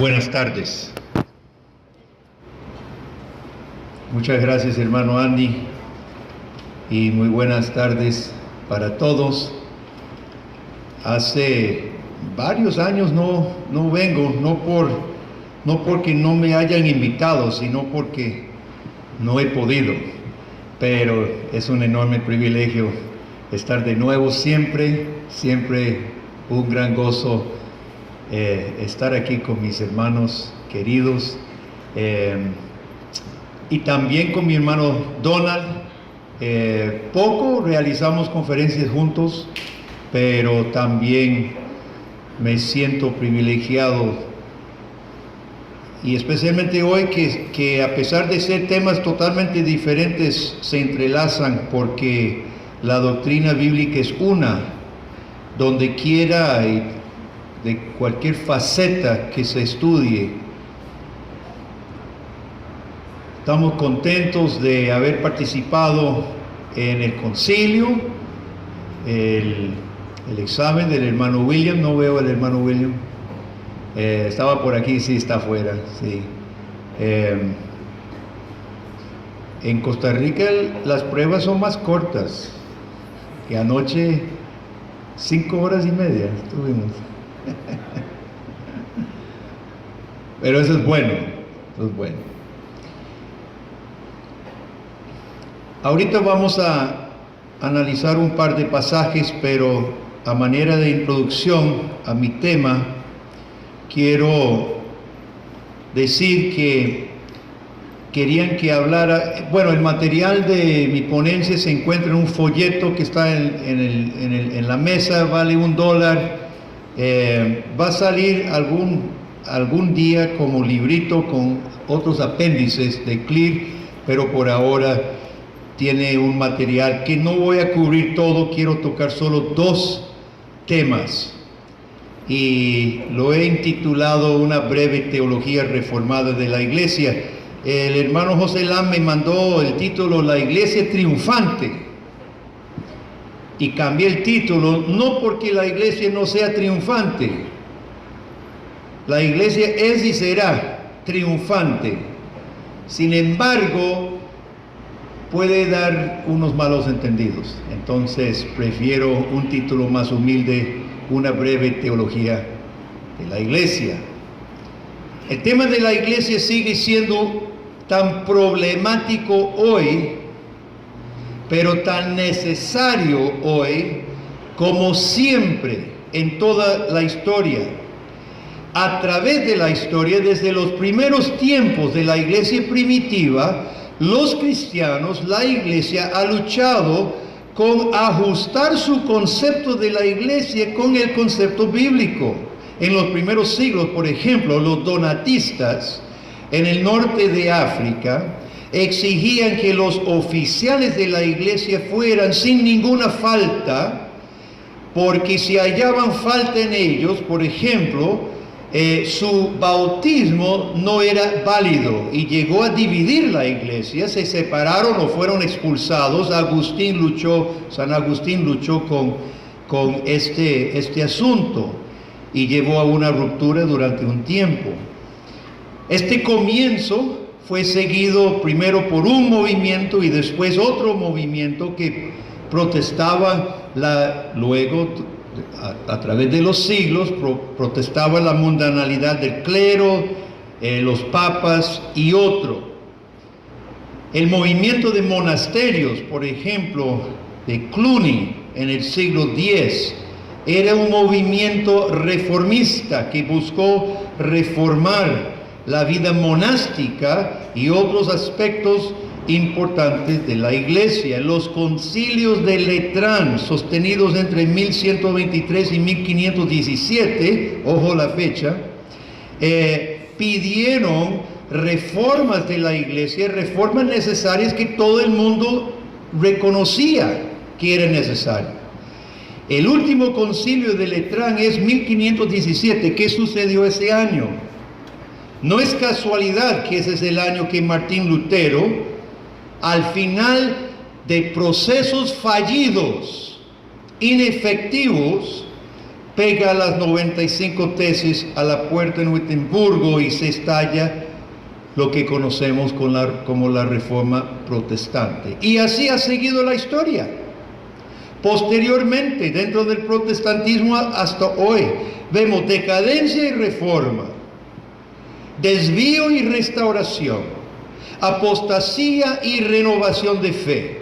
Buenas tardes. Muchas gracias, hermano Andy, y muy buenas tardes para todos. Hace varios años no vengo, no porque no me hayan invitado, sino porque no he podido, pero es un enorme privilegio estar de nuevo, siempre un gran gozo estar aquí con mis hermanos queridos, y también con mi hermano Donald. Poco realizamos conferencias juntos, pero también me siento privilegiado, y especialmente hoy que a pesar de ser temas totalmente diferentes, se entrelazan, porque la doctrina bíblica es una, donde quiera y de cualquier faceta que se estudie. Estamos contentos de haber participado en el concilio, el examen del hermano William. No veo al hermano William. Estaba por aquí, sí, está afuera, sí. En Costa Rica las pruebas son más cortas, que anoche 5 horas y media estuvimos. Pero eso es bueno, eso es bueno. Ahorita vamos a analizar un par de pasajes, pero a manera de introducción a mi tema, quiero decir que querían que hablara. Bueno, el material de mi ponencia se encuentra en un folleto que está en la mesa, vale $1. Va a salir algún día como librito con otros apéndices de Clear, pero por ahora tiene un material que no voy a cubrir todo. Quiero tocar solo 2 temas, y lo he intitulado Una breve teología reformada de la iglesia. El hermano José Lam me mandó el título La iglesia triunfante, y cambié el título, no porque la iglesia no sea triunfante. La iglesia es y será triunfante. Sin embargo, puede dar unos malos entendidos. Entonces prefiero un título más humilde, Una breve teología de la iglesia. El tema de la iglesia sigue siendo tan problemático hoy, pero tan necesario hoy como siempre en toda la historia. A través de la historia, desde los primeros tiempos de la iglesia primitiva, los cristianos, la iglesia ha luchado con ajustar su concepto de la iglesia con el concepto bíblico. En los primeros siglos, por ejemplo, los donatistas en el norte de África exigían que los oficiales de la iglesia fueran sin ninguna falta, porque si hallaban falta en ellos, por ejemplo, su bautismo no era válido, y llegó a dividir la iglesia. Se separaron o fueron expulsados. San Agustín luchó con este asunto, y llevó a una ruptura durante un tiempo. Este comienzo fue seguido primero por un movimiento y después otro movimiento que protestaba luego, a través de los siglos, protestaba la mundanalidad del clero, los papas y otro. El movimiento de monasterios, por ejemplo, de Cluny en el siglo X, era un movimiento reformista que buscó reformar la vida monástica y otros aspectos importantes de la iglesia. Los concilios de Letrán, sostenidos entre 1123 y 1517, ojo la fecha, pidieron reformas de la iglesia, reformas necesarias que todo el mundo reconocía que eran necesarias. El último concilio de Letrán es 1517. ¿Qué sucedió ese año? No es casualidad que ese es el año que Martín Lutero, al final de procesos fallidos, inefectivos, pega las 95 tesis a la puerta en Wittenbergo y se estalla lo que conocemos como la Reforma Protestante. Y así ha seguido la historia. Posteriormente, dentro del protestantismo hasta hoy, vemos decadencia y reforma, desvío y restauración, apostasía y renovación de fe.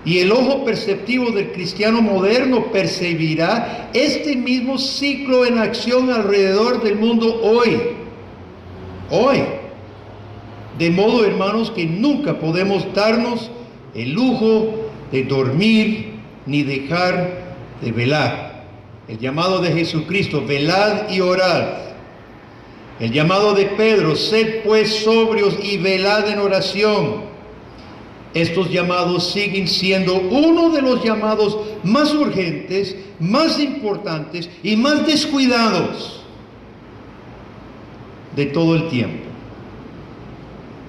Y el ojo perceptivo del cristiano moderno percibirá este mismo ciclo en acción alrededor del mundo hoy. Hoy. De modo, hermanos, que nunca podemos darnos el lujo de dormir ni dejar de velar. El llamado de Jesucristo, velad y orad. El llamado de Pedro, sed pues sobrios y velad en oración. Estos llamados siguen siendo uno de los llamados más urgentes, más importantes y más descuidados de todo el tiempo.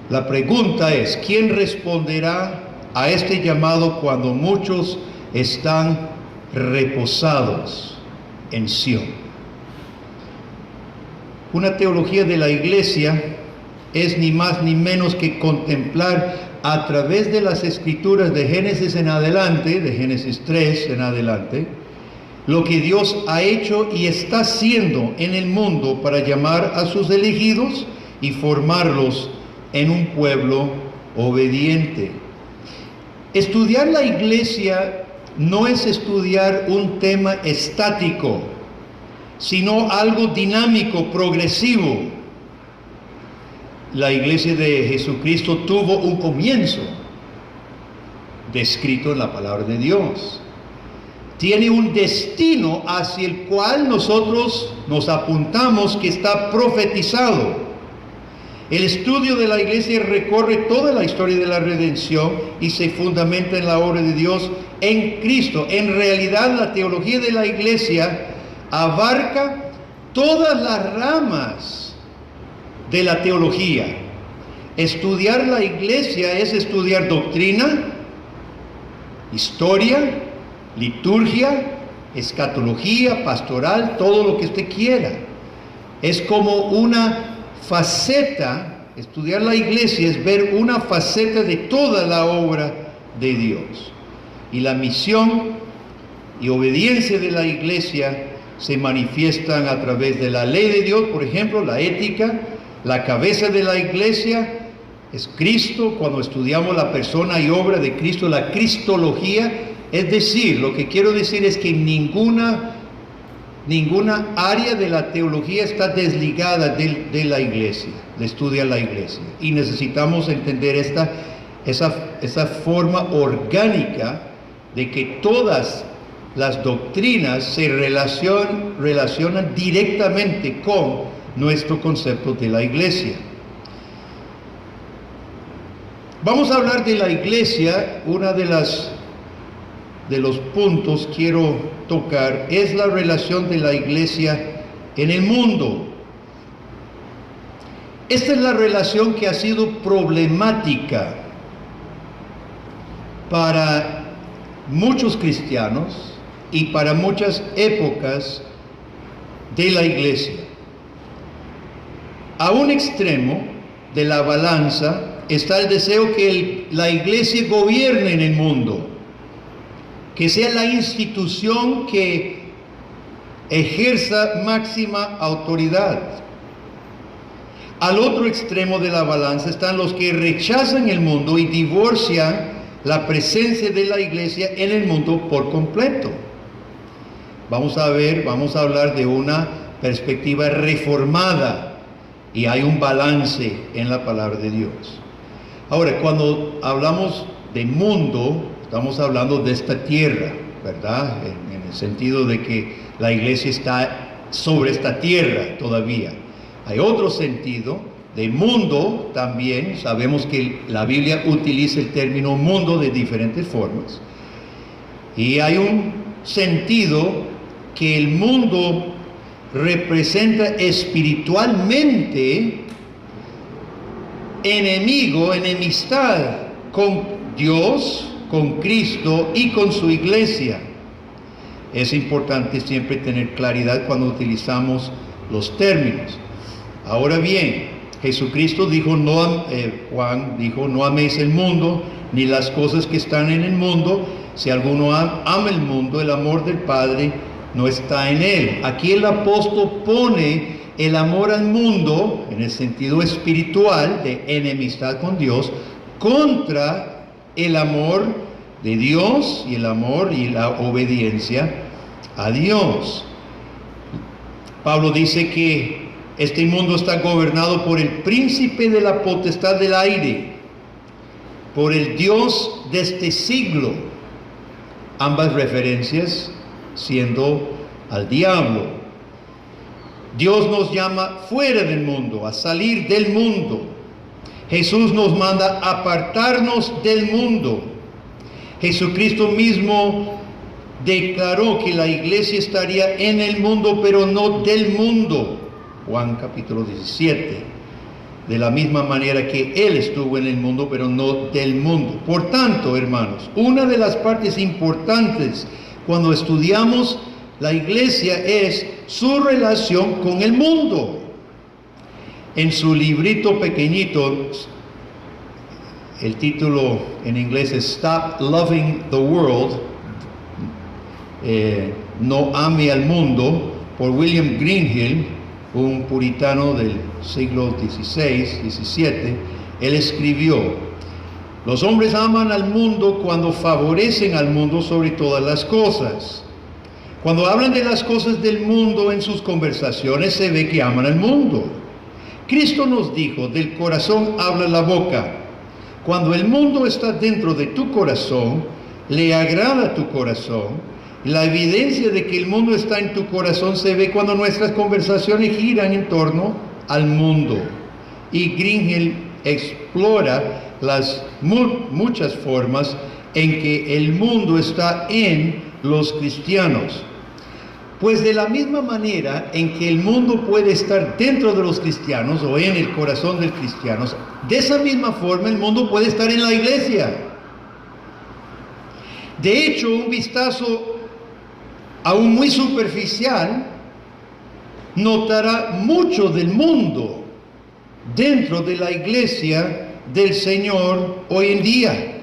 La pregunta es, ¿quién responderá a este llamado cuando muchos están reposados en Sión? Una teología de la iglesia es ni más ni menos que contemplar a través de las escrituras de Génesis en adelante, de Génesis 3 en adelante, lo que Dios ha hecho y está haciendo en el mundo para llamar a sus elegidos y formarlos en un pueblo obediente. Estudiar la iglesia no es estudiar un tema estático, sino algo dinámico, progresivo. La iglesia de Jesucristo tuvo un comienzo descrito en la palabra de Dios. Tiene un destino hacia el cual nosotros nos apuntamos que está profetizado. El estudio de la iglesia recorre toda la historia de la redención y se fundamenta en la obra de Dios en Cristo. En realidad, la teología de la iglesia abarca todas las ramas de la teología. Estudiar la iglesia es estudiar doctrina, historia, liturgia, escatología, pastoral, todo lo que usted quiera. Es como una faceta, estudiar la iglesia es ver una faceta de toda la obra de Dios. Y la misión y obediencia de la iglesia se manifiestan a través de la ley de Dios, por ejemplo, la ética. La cabeza de la iglesia es Cristo. Cuando estudiamos la persona y obra de Cristo, la cristología, es decir, lo que quiero decir es que ninguna área de la teología está desligada de la iglesia, de estudiar la iglesia. Y necesitamos entender esa forma orgánica de que todas las doctrinas se relacionan directamente con nuestro concepto de la iglesia. Vamos a hablar de la iglesia. Una de los puntos quiero tocar es la relación de la iglesia en el mundo. Esta es la relación que ha sido problemática para muchos cristianos y para muchas épocas de la iglesia. A un extremo de la balanza está el deseo que la iglesia gobierne en el mundo, que sea la institución que ejerza máxima autoridad. Al otro extremo de la balanza están los que rechazan el mundo y divorcian la presencia de la iglesia en el mundo por completo. Vamos a hablar de una perspectiva reformada y hay un balance en la palabra de Dios. Ahora, cuando hablamos de mundo, estamos hablando de esta tierra, ¿verdad? En el sentido de que la iglesia está sobre esta tierra todavía. Hay otro sentido de mundo también. Sabemos que la Biblia utiliza el término mundo de diferentes formas. Y hay un sentido que el mundo representa espiritualmente enemistad con Dios, con Cristo y con su iglesia. es importante siempre tener claridad cuando utilizamos los términos. Ahora bien, Jesucristo dijo, Juan dijo, no améis el mundo, ni las cosas que están en el mundo. Si alguno ama el mundo, el amor del Padre no está en él. Aquí el apóstol pone el amor al mundo, en el sentido espiritual, de enemistad con Dios, contra el amor de Dios y el amor y la obediencia a Dios. Pablo dice que este mundo está gobernado por el príncipe de la potestad del aire, por el Dios de este siglo. Ambas referencias siendo al diablo. Dios nos llama fuera del mundo, a salir del mundo. Jesús nos manda a apartarnos del mundo. Jesucristo mismo declaró que la iglesia estaría en el mundo, pero no del mundo. Juan capítulo 17. De la misma manera que Él estuvo en el mundo, pero no del mundo. Por tanto, hermanos, una de las partes importantes cuando estudiamos la iglesia es su relación con el mundo. En su librito pequeñito, el título en inglés es Stop Loving the World, No ame al mundo, por William Greenhill, un puritano del siglo XVI, XVII. Él escribió: los hombres aman al mundo cuando favorecen al mundo sobre todas las cosas. Cuando hablan de las cosas del mundo en sus conversaciones, se ve que aman al mundo. Cristo nos dijo, del corazón habla la boca. Cuando el mundo está dentro de tu corazón, le agrada tu corazón. La evidencia de que el mundo está en tu corazón se ve cuando nuestras conversaciones giran en torno al mundo. Y Greenhill explora las muchas formas en que el mundo está en los cristianos. Pues de la misma manera en que el mundo puede estar dentro de los cristianos o en el corazón de los cristianos, de esa misma forma el mundo puede estar en la iglesia. De hecho, un vistazo aún muy superficial notará mucho del mundo dentro de la iglesia del Señor hoy en día.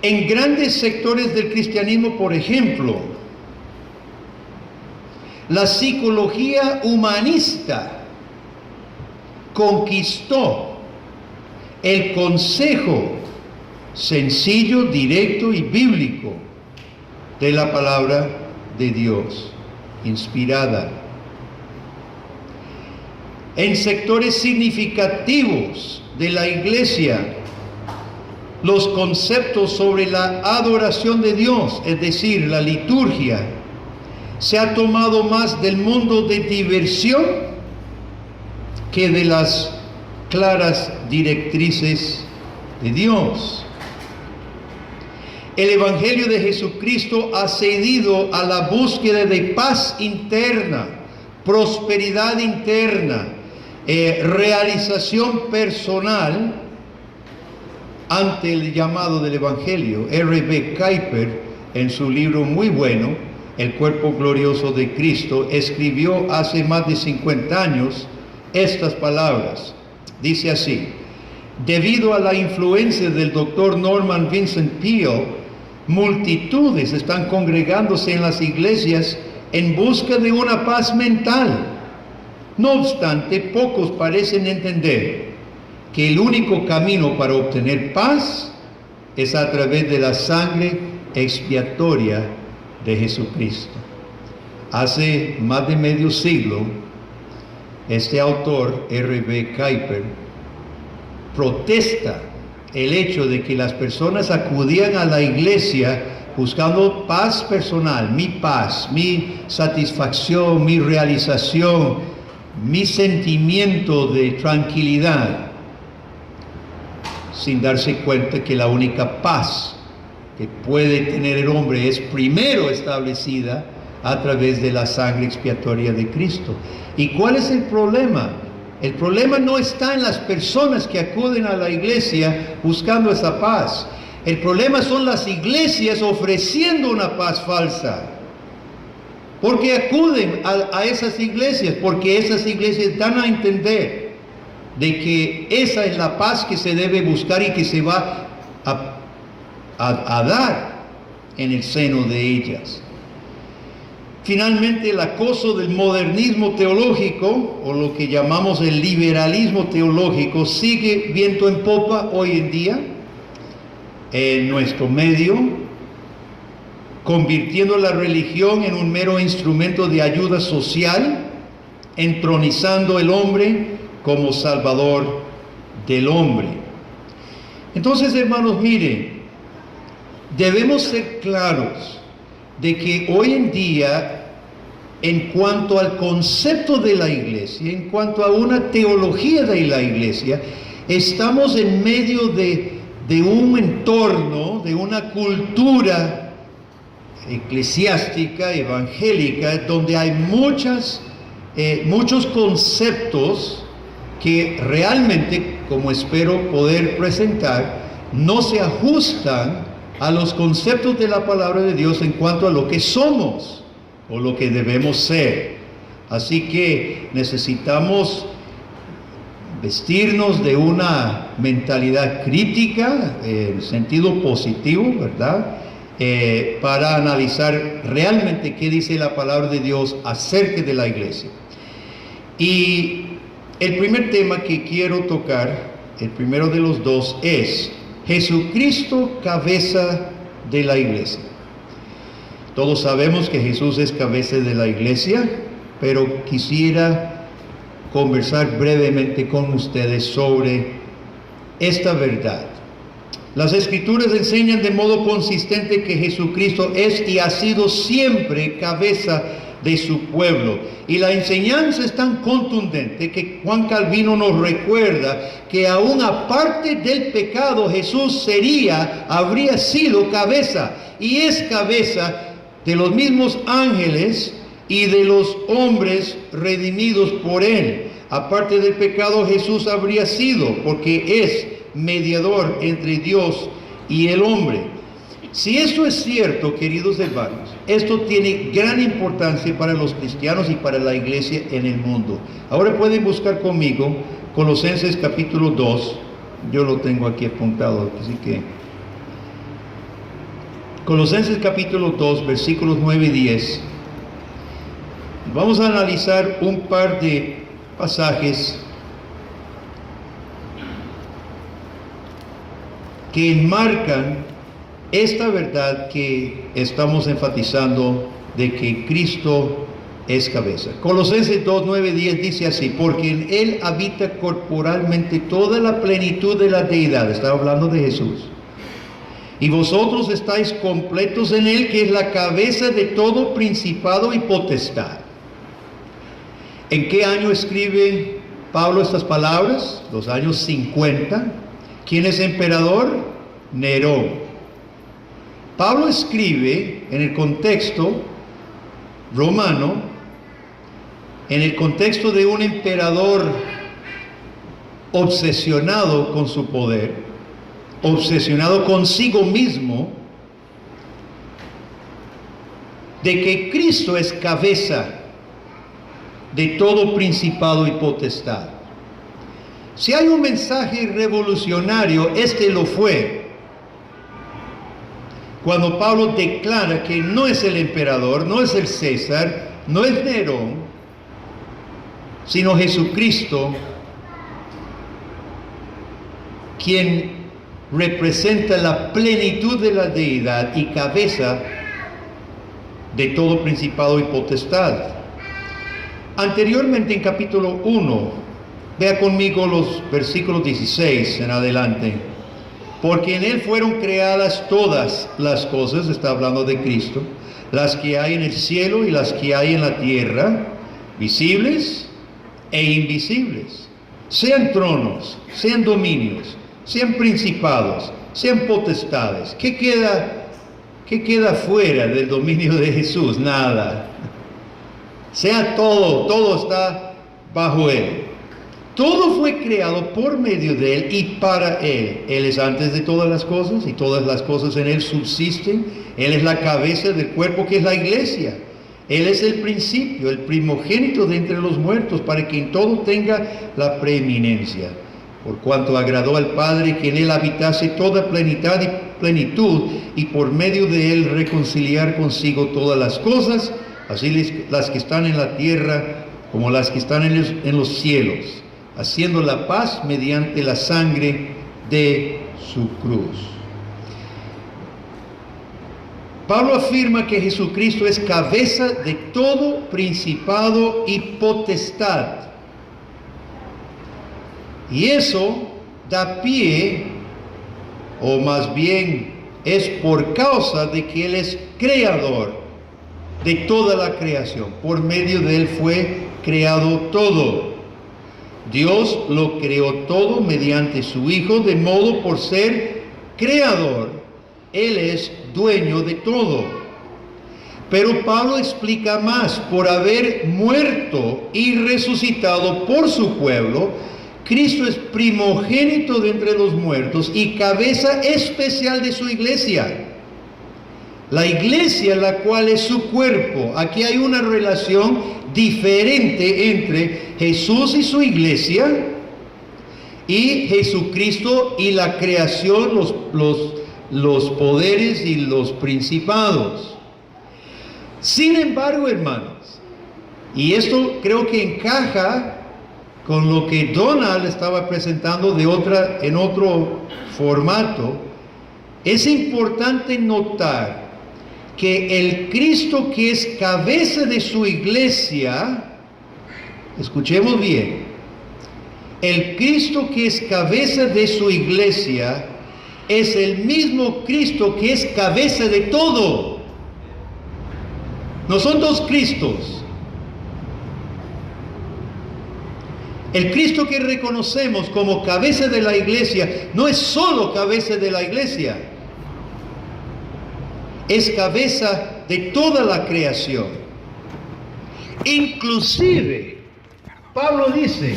En grandes sectores del cristianismo, por ejemplo, la psicología humanista conquistó el consejo sencillo, directo y bíblico de la palabra de Dios, inspirada. En sectores significativos de la iglesia, los conceptos sobre la adoración de Dios, es decir, la liturgia, se ha tomado más del mundo de diversión que de las claras directrices de Dios. El Evangelio de Jesucristo ha cedido a la búsqueda de paz interna, prosperidad interna, realización personal ante el llamado del Evangelio. R.B. Kuyper, en su libro muy bueno, El cuerpo glorioso de Cristo, escribió hace más de 50 años estas palabras. Dice así: debido a la influencia del doctor Norman Vincent Peale, multitudes están congregándose en las iglesias en busca de una paz mental. No obstante, pocos parecen entender que el único camino para obtener paz es a través de la sangre expiatoria de Jesucristo. Hace más de medio siglo, este autor, R.B. Kuyper, protesta el hecho de que las personas acudían a la iglesia buscando paz personal, mi paz, mi satisfacción, mi realización, mi sentimiento de tranquilidad, sin darse cuenta que la única paz que puede tener el hombre es primero establecida a través de la sangre expiatoria de Cristo. ¿Y cuál es el problema? El problema no está en las personas que acuden a la iglesia buscando esa paz. El problema son las iglesias ofreciendo una paz falsa. Porque acuden a esas iglesias, porque esas iglesias dan a entender de que esa es la paz que se debe buscar y que se va a dar en el seno de ellas. Finalmente, el acoso del modernismo teológico, o lo que llamamos el liberalismo teológico, sigue viento en popa hoy en día en nuestro medio, convirtiendo la religión en un mero instrumento de ayuda social, entronizando el hombre como salvador del hombre. Entonces, hermanos, miren, debemos ser claros de que hoy en día, en cuanto al concepto de la iglesia, en cuanto a una teología de la iglesia, estamos en medio de un entorno, de una cultura eclesiástica, evangélica, donde hay muchos conceptos que realmente, como espero poder presentar, no se ajustan a los conceptos de la palabra de Dios en cuanto a lo que somos o lo que debemos ser. Así que necesitamos vestirnos de una mentalidad crítica, en sentido positivo, ¿verdad? Para analizar realmente qué dice la palabra de Dios acerca de la iglesia. Y el primer tema que quiero tocar, el primero de los dos, es Jesucristo, cabeza de la iglesia. Todos sabemos que Jesús es cabeza de la iglesia, pero quisiera conversar brevemente con ustedes sobre esta verdad. Las Escrituras enseñan de modo consistente que Jesucristo es y ha sido siempre cabeza de su pueblo. Y la enseñanza es tan contundente que Juan Calvino nos recuerda que aún aparte del pecado, Jesús habría sido cabeza, y es cabeza de los mismos ángeles y de los hombres redimidos por él. Aparte del pecado, Jesús habría sido, porque es mediador entre Dios y el hombre. Si eso es cierto, queridos hermanos, esto tiene gran importancia para los cristianos y para la iglesia en el mundo. Ahora pueden buscar conmigo Colosenses capítulo 2. Yo lo tengo aquí apuntado, así que Colosenses capítulo 2, versículos 9 y 10. Vamos a analizar un par de pasajes que enmarcan esta verdad que estamos enfatizando de que Cristo es cabeza. Colosenses 2, 9, 10 dice así: porque en Él habita corporalmente toda la plenitud de la deidad. Está hablando de Jesús. Y vosotros estáis completos en Él, que es la cabeza de todo principado y potestad. ¿En qué año escribe Pablo estas palabras? Los años 50. ¿Quién es emperador? Nerón. Pablo escribe en el contexto romano, en el contexto de un emperador obsesionado con su poder, obsesionado consigo mismo, de que Cristo es cabeza de todo principado y potestad. Si hay un mensaje revolucionario, este lo fue. Cuando Pablo declara que no es el emperador, no es el César, no es Nerón, sino Jesucristo, quien representa la plenitud de la deidad y cabeza de todo principado y potestad. Anteriormente, en capítulo 1, vea conmigo los versículos 16 en adelante. Porque en Él fueron creadas todas las cosas, está hablando de Cristo, las que hay en el cielo y las que hay en la tierra, visibles e invisibles, sean tronos, sean dominios, sean principados, sean potestades. ¿Qué queda fuera del dominio de Jesús? Nada. Sea todo está bajo Él. Todo fue creado por medio de Él y para Él. Él es antes de todas las cosas y todas las cosas en Él subsisten. Él es la cabeza del cuerpo que es la iglesia. Él es el principio, el primogénito de entre los muertos, para que en todo tenga la preeminencia. Por cuanto agradó al Padre que en Él habitase toda plenitud y por medio de Él reconciliar consigo todas las cosas, así las que están en la tierra como las que están en los cielos, haciendo la paz mediante la sangre de su cruz. Pablo afirma que Jesucristo es cabeza de todo principado y potestad. Y eso da pie, o más bien es por causa de que Él es creador de toda la creación. Por medio de Él fue creado todo. Dios lo creó todo mediante su Hijo, de modo por ser creador, Él es dueño de todo. Pero Pablo explica más: por haber muerto y resucitado por su pueblo, Cristo es primogénito de entre los muertos y cabeza especial de su iglesia. La iglesia, la cual es su cuerpo. Aquí hay una relación diferente entre Jesús y su iglesia y Jesucristo y la creación, los poderes y los principados. Sin embargo, hermanos, y esto creo que encaja con lo que Donald estaba presentando en otro formato, es importante notar que el Cristo que es cabeza de su iglesia, escuchemos bien, el Cristo que es cabeza de su iglesia es el mismo Cristo que es cabeza de todo. No son dos Cristos. El Cristo que reconocemos como cabeza de la iglesia no es solo cabeza de la iglesia, es cabeza de toda la creación. Inclusive, Pablo dice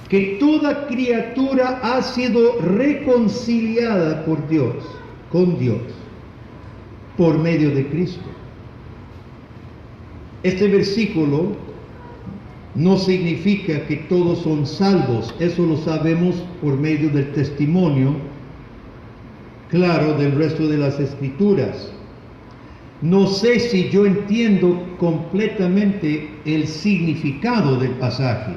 que toda criatura ha sido reconciliada por Dios, con Dios, por medio de Cristo. Este versículo no significa que todos son salvos. Eso lo sabemos por medio del testimonio claro del resto de las escrituras. No sé si yo entiendo completamente el significado del pasaje.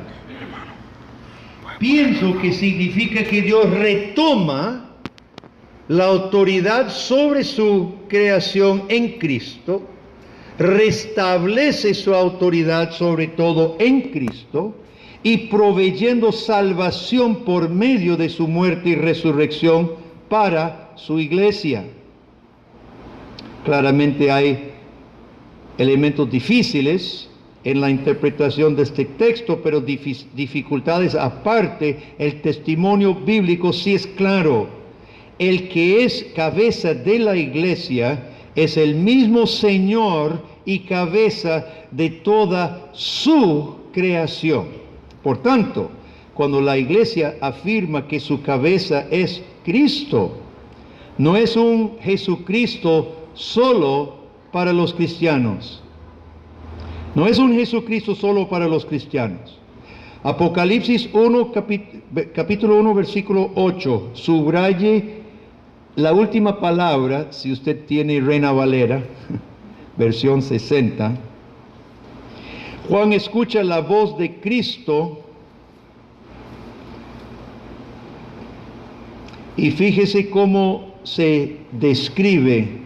Pienso que significa que Dios retoma la autoridad sobre su creación en Cristo, restablece su autoridad sobre todo en Cristo y proveyendo salvación por medio de su muerte y resurrección para su iglesia. Claramente hay elementos difíciles en la interpretación de este texto, pero dificultades aparte, el testimonio bíblico sí es claro. El que es cabeza de la iglesia es el mismo Señor y cabeza de toda su creación. Por tanto, cuando la iglesia afirma que su cabeza es Cristo, no es un Jesucristo solo para los cristianos. No es un Jesucristo solo para los cristianos. Apocalipsis 1, capítulo 1, versículo 8, subraye la última palabra, si usted tiene Reina Valera, versión 60. Juan escucha la voz de Cristo y fíjese cómo se describe.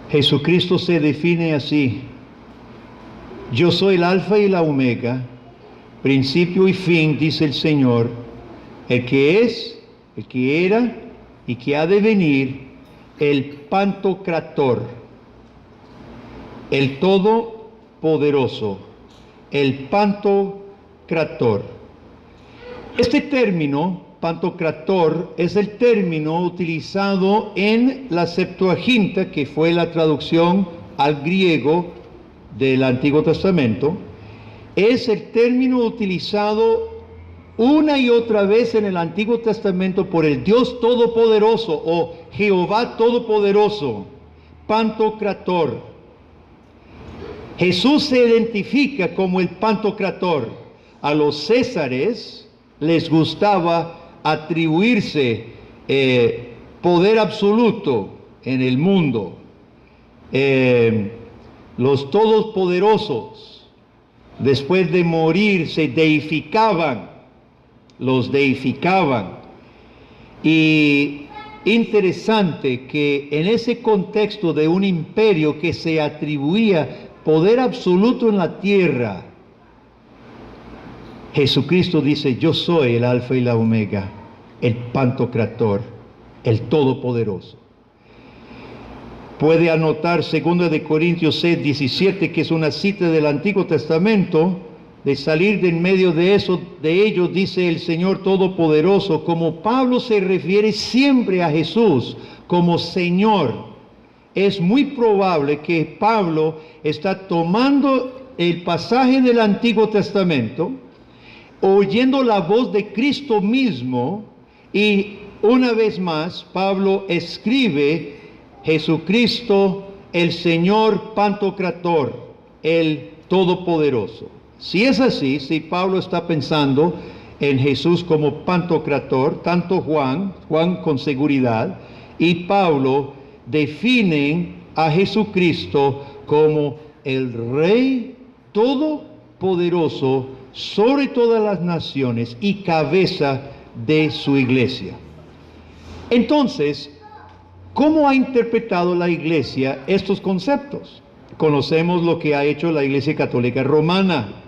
Jesucristo se define así: yo soy el alfa y la omega, principio y fin, dice el Señor, el que es, el que era y que ha de venir, el Pantocrator, el Todopoderoso, el Pantocrator. Este término pantocrator, es el término utilizado en la Septuaginta, que fue la traducción al griego del Antiguo Testamento. Es el término utilizado una y otra vez en el Antiguo Testamento por el Dios Todopoderoso o Jehová Todopoderoso, pantocrator. Jesús se identifica como el pantocrator. A los césares les gustaba atribuirse poder absoluto en el mundo. Los todopoderosos, después de morir, se deificaban, los deificaban. Y interesante que en ese contexto de un imperio que se atribuía poder absoluto en la tierra, Jesucristo dice: yo soy el alfa y la omega, el pantocrator, el todopoderoso. Puede anotar 2 de Corintios 6, 17, que es una cita del Antiguo Testamento. De salir de en medio de eso, de ellos, dice el Señor Todopoderoso, como Pablo se refiere siempre a Jesús como Señor. Es muy probable que Pablo está tomando el pasaje del Antiguo Testamento, oyendo la voz de Cristo mismo, y una vez más Pablo escribe Jesucristo, el Señor pantocrator, el Todopoderoso. Si es así, si Pablo está pensando en Jesús como pantocrator, tanto Juan con seguridad, y Pablo definen a Jesucristo como el Rey Todopoderoso sobre todas las naciones y cabeza de su iglesia. Entonces, ¿cómo ha interpretado la iglesia estos conceptos? Conocemos lo que ha hecho la Iglesia Católica Romana.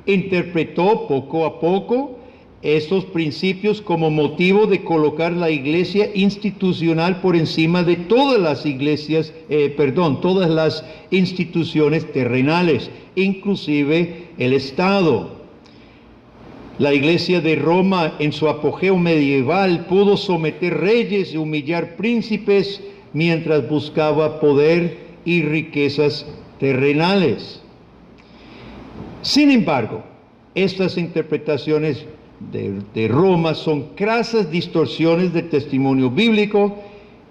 Interpretó poco a poco estos principios como motivo de colocar la iglesia institucional por encima de todas las iglesias, todas las instituciones terrenales, inclusive el Estado. La iglesia de Roma, en su apogeo medieval, pudo someter reyes y humillar príncipes mientras buscaba poder y riquezas terrenales. Sin embargo, estas interpretaciones de Roma son crasas distorsiones del testimonio bíblico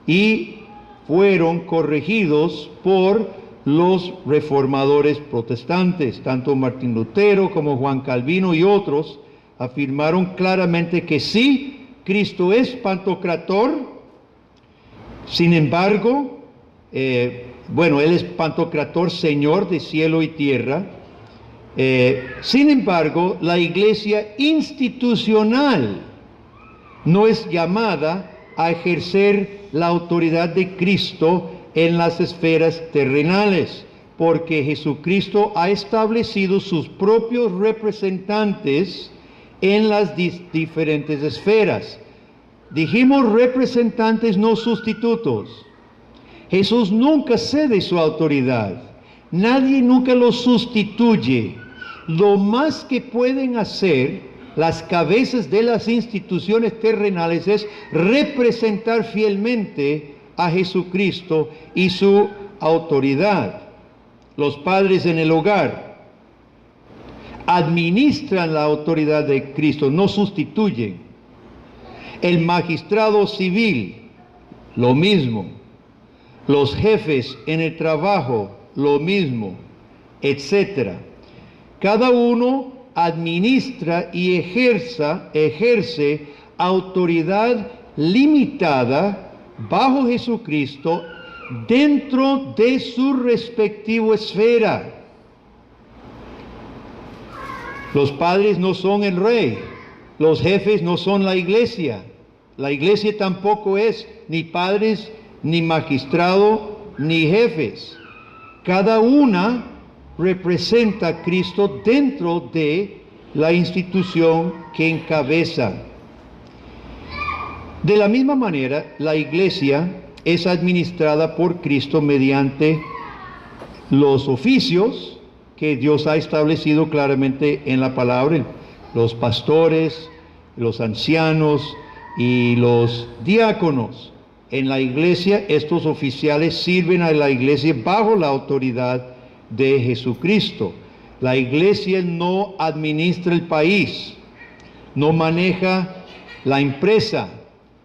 y fueron corregidos por los reformadores protestantes. Tanto Martín Lutero como Juan Calvino y otros afirmaron claramente que sí, Cristo es pantocrator. Sin embargo, Él es pantocrator, Señor de cielo y tierra. Sin embargo, la iglesia institucional no es llamada a ejercer la autoridad de Cristo en las esferas terrenales, porque Jesucristo ha establecido sus propios representantes en las diferentes esferas. Dijimos representantes, no sustitutos. Jesús nunca cede su autoridad. Nadie nunca lo sustituye. Lo más que pueden hacer las cabezas de las instituciones terrenales es representar fielmente a Jesucristo y su autoridad. Los padres en el hogar administran la autoridad de Cristo, no sustituyen. El magistrado civil, lo mismo. Los jefes en el trabajo, lo mismo, etcétera. Cada uno administra y ejerce autoridad limitada bajo Jesucristo dentro de su respectiva esfera. Los padres no son el rey, los jefes no son la iglesia tampoco es ni padres, ni magistrado, ni jefes. Cada una representa a Cristo dentro de la institución que encabeza. De la misma manera, la iglesia es administrada por Cristo mediante los oficios que Dios ha establecido claramente en la palabra: los pastores, los ancianos y los diáconos. En la iglesia, estos oficiales sirven a la iglesia bajo la autoridad de Jesucristo. La iglesia no administra el país, no maneja la empresa,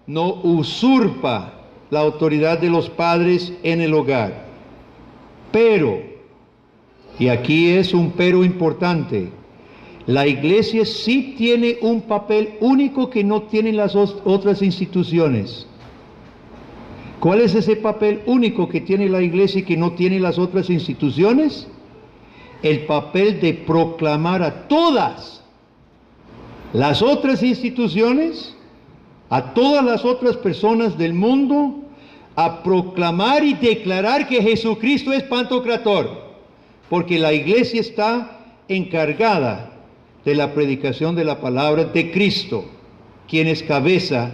no usurpa la autoridad de los padres en el hogar. Pero, y aquí es un pero importante, la iglesia sí tiene un papel único que no tienen las otras instituciones. ¿Cuál es ese papel único que tiene la iglesia y que no tienen las otras instituciones? El papel de proclamar a todas las otras instituciones, a todas las otras personas del mundo, a proclamar y declarar que Jesucristo es Pantocrator, porque la iglesia está encargada de la predicación de la palabra de Cristo, quien es cabeza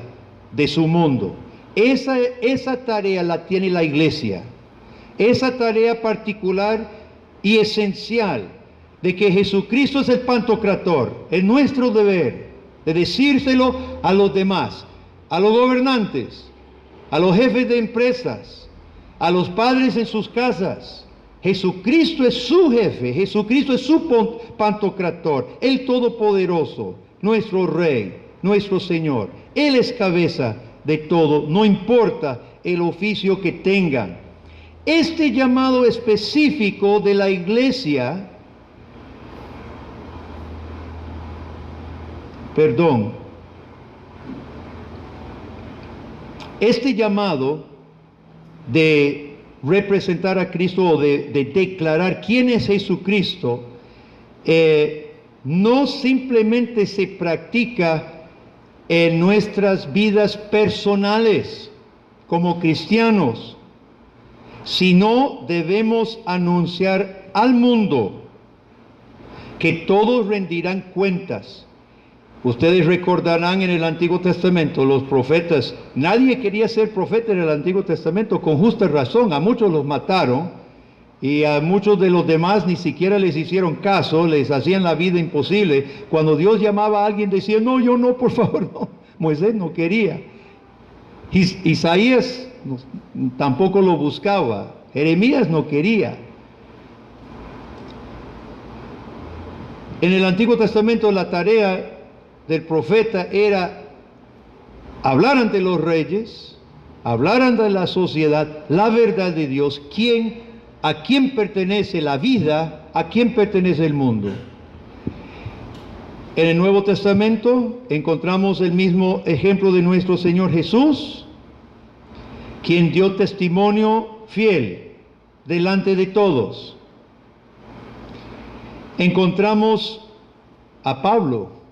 de su mundo. Esa tarea la tiene la iglesia, esa tarea particular y esencial de que Jesucristo es el Pantocrator. Es nuestro deber de decírselo a los demás, a los gobernantes, a los jefes de empresas, a los padres en sus casas. Jesucristo es su jefe, Jesucristo es su Pantocrator, el Todopoderoso, nuestro Rey, nuestro Señor. Él es cabeza de todo, no importa el oficio que tengan. Este llamado específico de la iglesia, este llamado de representar a Cristo o de declarar quién es Jesucristo, no simplemente se practica en nuestras vidas personales como cristianos, sino debemos anunciar al mundo que todos rendirán cuentas. Ustedes recordarán en el Antiguo Testamento, los profetas, nadie quería ser profeta en el Antiguo Testamento, con justa razón. A muchos los mataron y a muchos de los demás ni siquiera les hicieron caso, les hacían la vida imposible. Cuando Dios llamaba a alguien decía, no, yo no, por favor, no. Moisés no quería. Isaías tampoco lo buscaba. Jeremías no quería. En el Antiguo Testamento la tarea del profeta era hablar ante los reyes, hablar ante la sociedad la verdad de Dios, a quién pertenece la vida, a quién pertenece el mundo. En el Nuevo Testamento encontramos el mismo ejemplo de nuestro Señor Jesús, quien dio testimonio fiel delante de todos. Encontramos a Pablo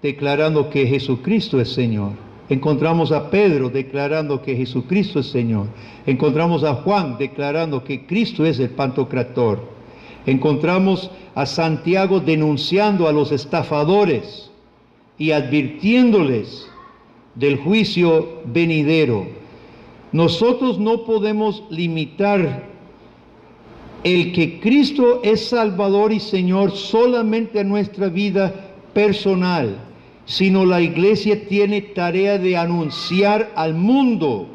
declarando que Jesucristo es Señor. Encontramos a Pedro declarando que Jesucristo es Señor. Encontramos a Juan declarando que Cristo es el Pantocrator. Encontramos a Santiago denunciando a los estafadores y advirtiéndoles del juicio venidero. Nosotros no podemos limitar el que Cristo es Salvador y Señor solamente a nuestra vida personal, sino la iglesia tiene tarea de anunciar al mundo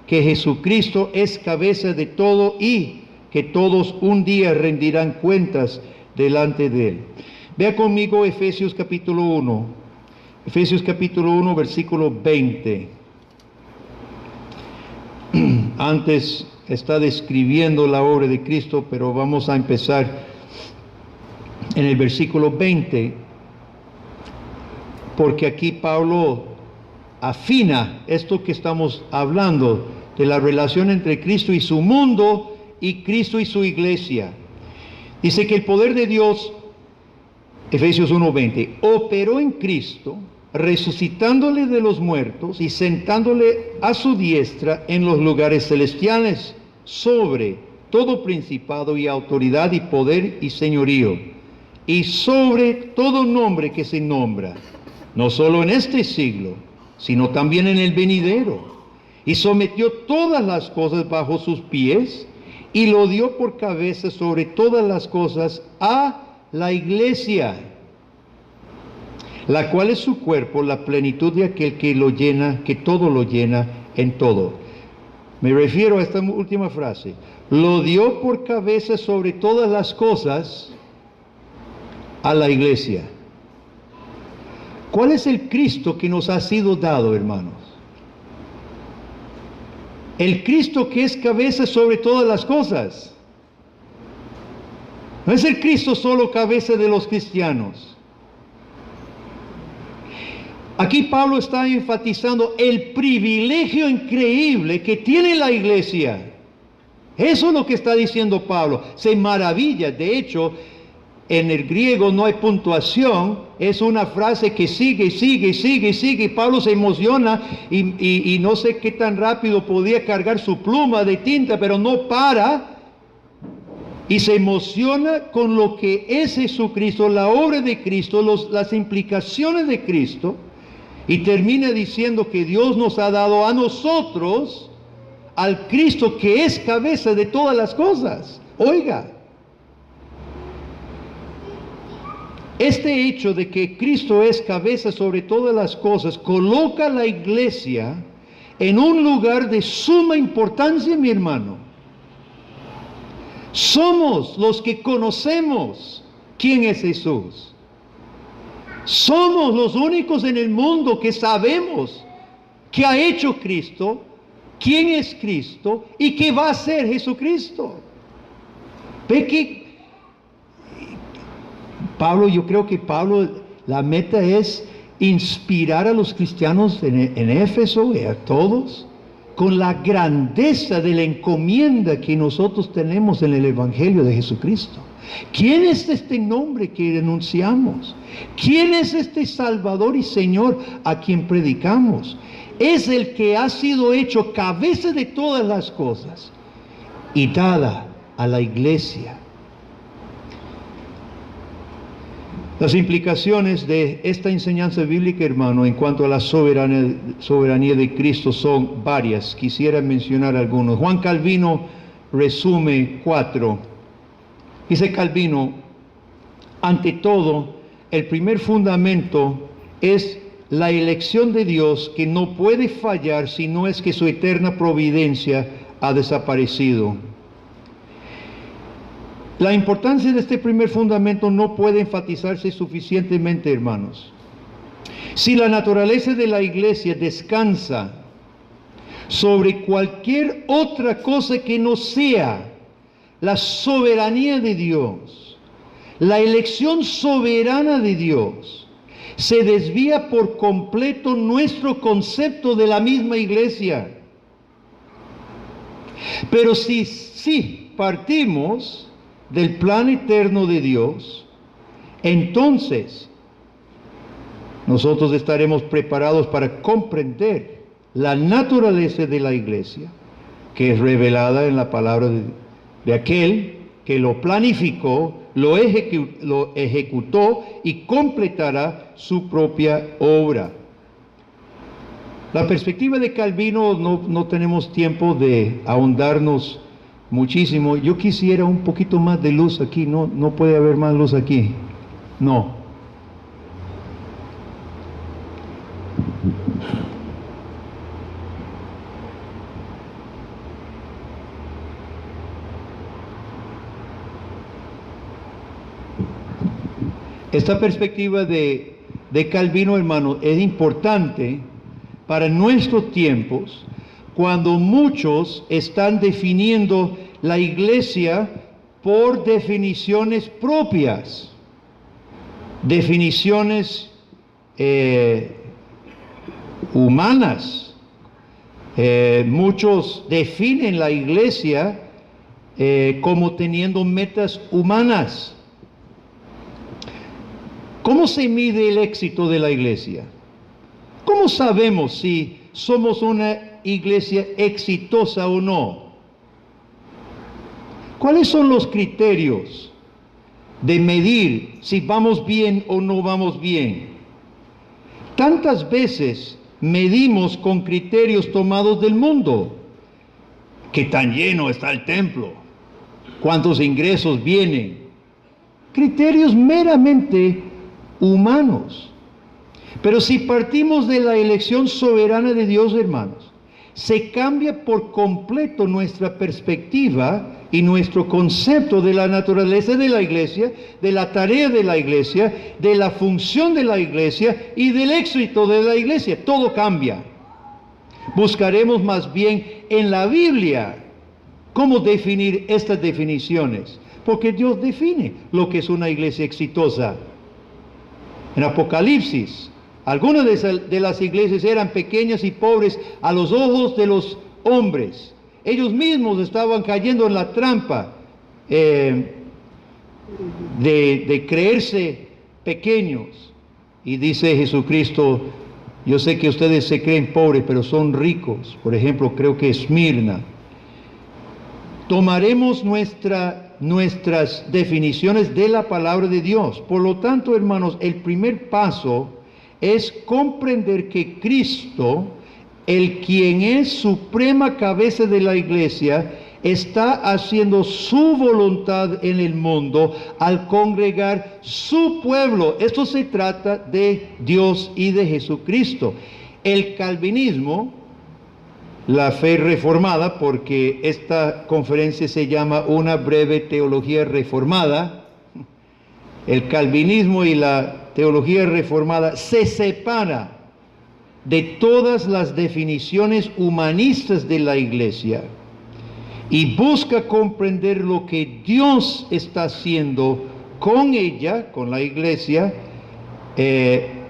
que Jesucristo es cabeza de todo y que todos un día rendirán cuentas delante de Él. Vea conmigo Efesios capítulo 1. Efesios capítulo 1, versículo 20. Antes está describiendo la obra de Cristo, pero vamos a empezar en el versículo 20, porque aquí Pablo afina esto que estamos hablando de la relación entre Cristo y su mundo y Cristo y su iglesia. Dice que el poder de Dios, Efesios 1:20, operó en Cristo, resucitándole de los muertos y sentándole a su diestra en los lugares celestiales, sobre todo principado y autoridad y poder y señorío, y sobre todo nombre que se nombra, no solo en este siglo, sino también en el venidero, y sometió todas las cosas bajo sus pies, y lo dio por cabeza sobre todas las cosas a la iglesia, la cual es su cuerpo, la plenitud de aquel que lo llena, que todo lo llena en todo. Me refiero a esta última frase. Lo dio por cabeza sobre todas las cosas a la iglesia. ¿Cuál es el Cristo que nos ha sido dado, hermanos? El Cristo que es cabeza sobre todas las cosas. No es el Cristo solo cabeza de los cristianos. Aquí Pablo está enfatizando el privilegio increíble que tiene la iglesia. Eso es lo que está diciendo Pablo. Se maravilla. De hecho, en el griego no hay puntuación. Es una frase que sigue, sigue, sigue, sigue. Pablo se emociona y no sé qué tan rápido podía cargar su pluma de tinta, pero no para. Y se emociona con lo que es Jesucristo, la obra de Cristo, las implicaciones de Cristo. Y termina diciendo que Dios nos ha dado a nosotros al Cristo que es cabeza de todas las cosas. Oiga, este hecho de que Cristo es cabeza sobre todas las cosas coloca a la iglesia en un lugar de suma importancia, mi hermano. Somos los que conocemos quién es Jesús. Somos los únicos en el mundo que sabemos qué ha hecho Cristo, quién es Cristo y qué va a hacer Jesucristo. Ve que Pablo, yo creo que Pablo, la meta es inspirar a los cristianos en Éfeso y a todos con la grandeza de la encomienda que nosotros tenemos en el Evangelio de Jesucristo. ¿Quién es este nombre que anunciamos? ¿Quién es este Salvador y Señor a quien predicamos? Es el que ha sido hecho cabeza de todas las cosas y dada a la iglesia. Las implicaciones de esta enseñanza bíblica, hermano, en cuanto a la soberanía de Cristo son varias. Quisiera mencionar algunos. Juan Calvino resume 4. Dice Calvino, ante todo, el primer fundamento es la elección de Dios, que no puede fallar si no es que su eterna providencia ha desaparecido. La importancia de este primer fundamento no puede enfatizarse suficientemente, hermanos. Si la naturaleza de la iglesia descansa sobre cualquier otra cosa que no sea la soberanía de Dios, la elección soberana de Di,os se desvía por completo nuestro concepto de la misma iglesia. Pero si partimos del plan eterno de Dios, entonces nosotros estaremos preparados para comprender la naturaleza de la iglesia, que es revelada en la palabra de aquel que lo planificó, lo ejecutó y completará su propia obra. La perspectiva de Calvino no tenemos tiempo de ahondarnos muchísimo. Yo quisiera un poquito más de luz aquí. No puede haber más luz aquí. No. Esta perspectiva de Calvino, hermano, es importante para nuestros tiempos, cuando muchos están definiendo la iglesia por definiciones propias, definiciones humanas. Muchos definen la iglesia como teniendo metas humanas. ¿Cómo se mide el éxito de la iglesia? ¿Cómo sabemos si somos una iglesia exitosa o no? ¿Cuáles son los criterios de medir si vamos bien o no vamos bien? Tantas veces medimos con criterios tomados del mundo. ¿Qué tan lleno está el templo? ¿Cuántos ingresos vienen? Criterios meramente humanos. Pero si partimos de la elección soberana de Dios, hermanos, se cambia por completo nuestra perspectiva y nuestro concepto de la naturaleza de la iglesia, de la tarea de la iglesia, de la función de la iglesia y del éxito de la iglesia. Todo cambia. Buscaremos más bien en la Biblia cómo definir estas definiciones, porque Dios define lo que es una iglesia exitosa. En Apocalipsis, algunas de las iglesias eran pequeñas y pobres a los ojos de los hombres. Ellos mismos estaban cayendo en la trampa de creerse pequeños. Y dice Jesucristo, yo sé que ustedes se creen pobres, pero son ricos. Por ejemplo, creo que Esmirna. Tomaremos nuestras definiciones de la palabra de Dios. Por lo tanto, hermanos, el primer paso es comprender que Cristo, el quien es suprema cabeza de la iglesia, está haciendo su voluntad en el mundo al congregar su pueblo. Esto se trata de Dios y de Jesucristo. El calvinismo, la fe reformada, porque esta conferencia se llama Una breve teología reformada, el calvinismo y la teología reformada se separa de todas las definiciones humanistas de la iglesia y busca comprender lo que Dios está haciendo con ella, con la iglesia,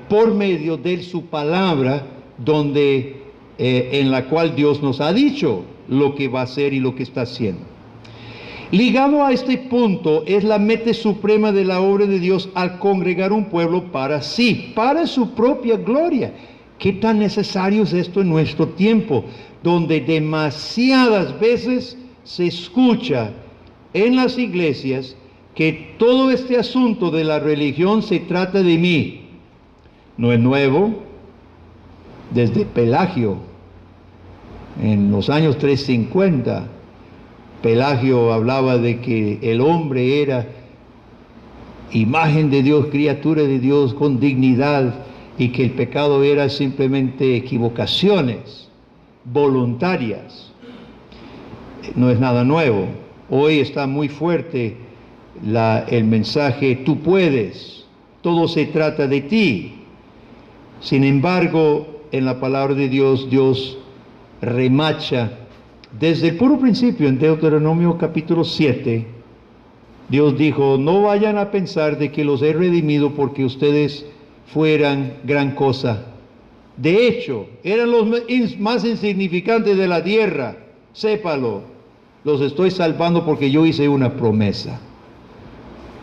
por medio de su palabra, en la cual Dios nos ha dicho lo que va a hacer y lo que está haciendo. Ligado a este punto es la meta suprema de la obra de Dios al congregar un pueblo para sí, para su propia gloria. ¿Qué tan necesario es esto en nuestro tiempo, donde demasiadas veces se escucha en las iglesias que todo este asunto de la religión se trata de mí? No es nuevo. Desde Pelagio, en los años 350, Pelagio hablaba de que el hombre era imagen de Dios, criatura de Dios con dignidad, y que el pecado era simplemente equivocaciones voluntarias. No es nada nuevo. Hoy está muy fuerte el mensaje, tú puedes, todo se trata de ti. Sin embargo, en la palabra de Dios, Dios remacha desde el puro principio. En Deuteronomio capítulo 7, Dios dijo, no vayan a pensar de que los he redimido porque ustedes fueran gran cosa. De hecho, eran los más insignificantes de la tierra. Sépalo, los estoy salvando porque yo hice una promesa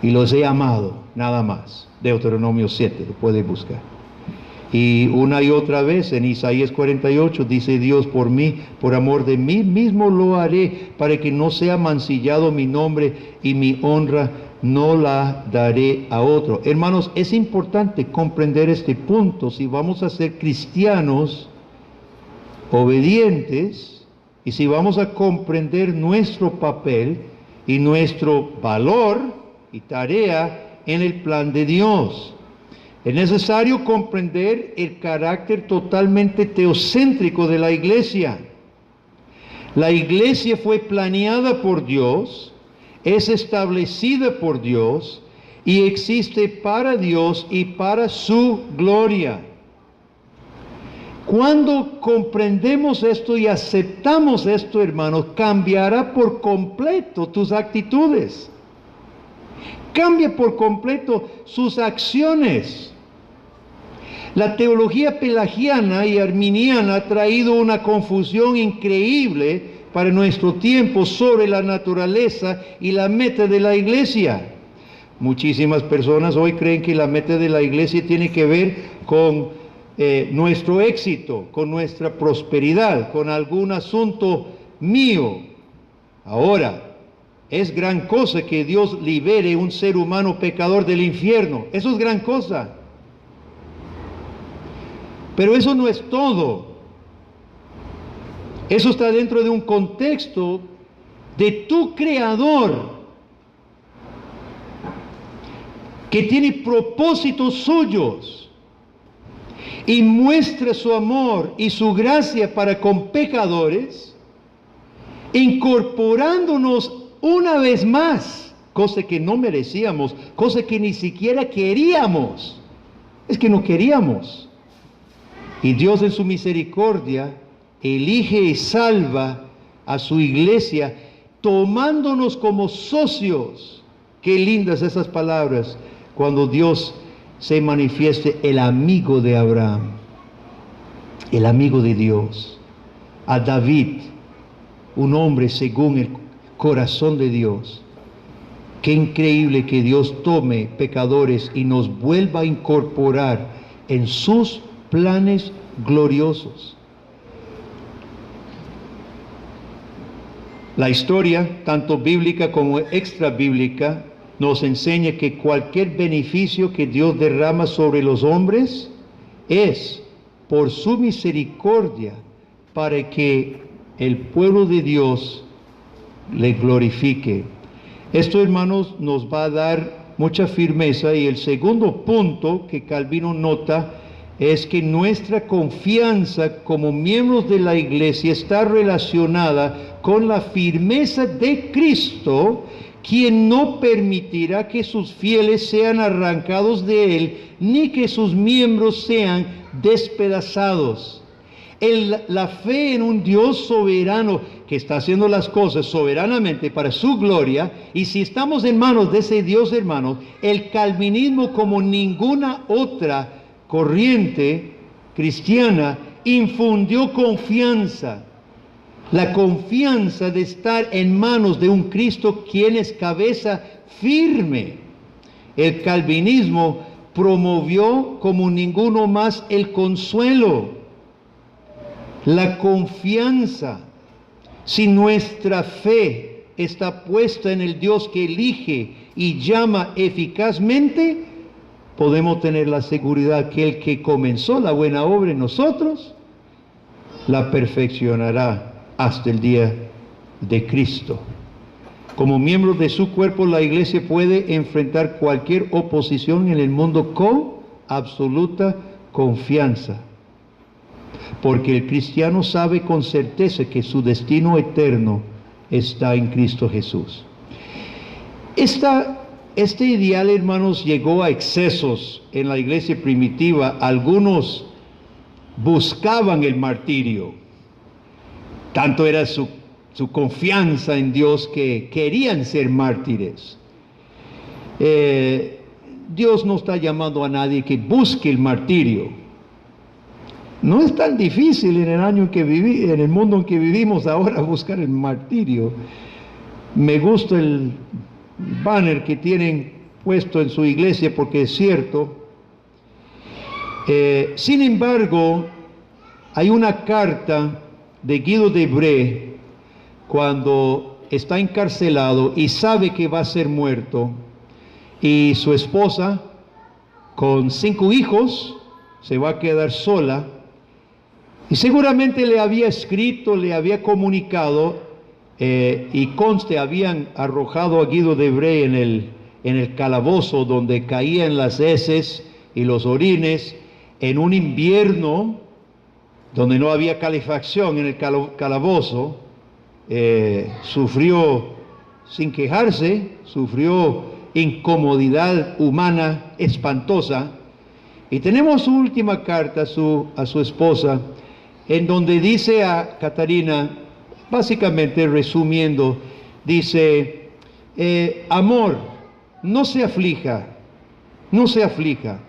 y los he amado, nada más. Deuteronomio 7, lo puede buscar. Y una y otra vez en Isaías 48 dice Dios, por mí, por amor de mí mismo lo haré, para que no sea mancillado mi nombre y mi honra no la daré a otro. Hermanos, es importante comprender este punto si vamos a ser cristianos obedientes y si vamos a comprender nuestro papel y nuestro valor y tarea en el plan de Dios. Es necesario comprender el carácter totalmente teocéntrico de la iglesia. La iglesia fue planeada por Dios, es establecida por Dios y existe para Dios y para su gloria. Cuando comprendemos esto y aceptamos esto, hermanos, cambiará por completo tus actitudes. Cambia por completo sus acciones. La teología pelagiana y arminiana ha traído una confusión increíble para nuestro tiempo sobre la naturaleza y la meta de la iglesia. Muchísimas personas hoy creen que la meta de la iglesia tiene que ver con nuestro éxito, con nuestra prosperidad, con algún asunto mío. Ahora, es gran cosa que Dios libere un ser humano pecador del infierno. Eso es gran cosa. Pero eso no es todo. Eso está dentro de un contexto de tu Creador, que tiene propósitos suyos. y muestra su amor y su gracia para con pecadores, incorporándonos una vez más, cosa que no merecíamos, cosa que ni siquiera queríamos. Es que no queríamos. Y Dios en su misericordia elige y salva a su iglesia, tomándonos como socios. Qué lindas esas palabras cuando Dios se manifieste el amigo de Abraham, el amigo de Dios. A David, un hombre según el corazón de Dios. Qué increíble que Dios tome pecadores y nos vuelva a incorporar en sus planes gloriosos. La historia, tanto bíblica como extra bíblica, nos enseña que cualquier beneficio que Dios derrama sobre los hombres es por su misericordia para que el pueblo de Dios le glorifique. Esto, hermanos, nos va a dar mucha firmeza, y el segundo punto que Calvino nota es que nuestra confianza como miembros de la iglesia está relacionada con la firmeza de Cristo, quien no permitirá que sus fieles sean arrancados de él, ni que sus miembros sean despedazados. La fe en un Dios soberano que está haciendo las cosas soberanamente para su gloria, y si estamos en manos de ese Dios, hermanos, el calvinismo, como ninguna otra corriente cristiana, infundió confianza. La confianza de estar en manos de un Cristo quien es cabeza firme. El calvinismo promovió como ninguno más el consuelo, la confianza. Si nuestra fe está puesta en el Dios que elige y llama eficazmente, podemos tener la seguridad que el que comenzó la buena obra en nosotros, la perfeccionará hasta el día de Cristo. Como miembros de su cuerpo, la iglesia puede enfrentar cualquier oposición en el mundo con absoluta confianza, porque el cristiano sabe con certeza que su destino eterno está en Cristo Jesús. Este ideal, hermanos, llegó a excesos en la iglesia primitiva. Algunos buscaban el martirio. Tanto era su confianza en Dios que querían ser mártires. Dios no está llamando a nadie que busque el martirio. No es tan difícil en el mundo en que vivimos ahora buscar el martirio. Me gusta el banner que tienen puesto en su iglesia porque es cierto. Sin embargo, hay una carta de Guido de Brès cuando está encarcelado y sabe que va a ser muerto, y su esposa con 5 hijos se va a quedar sola, y seguramente le había escrito, le había comunicado, y conste, habían arrojado a Guido de Brès en el calabozo donde caían las heces y los orines en un invierno donde no había calefacción en el calabozo. Sufrió sin quejarse, sufrió incomodidad humana espantosa. Y tenemos su última carta a su esposa, en donde dice a Catarina, básicamente resumiendo, dice: amor, no se aflija, no se aflija.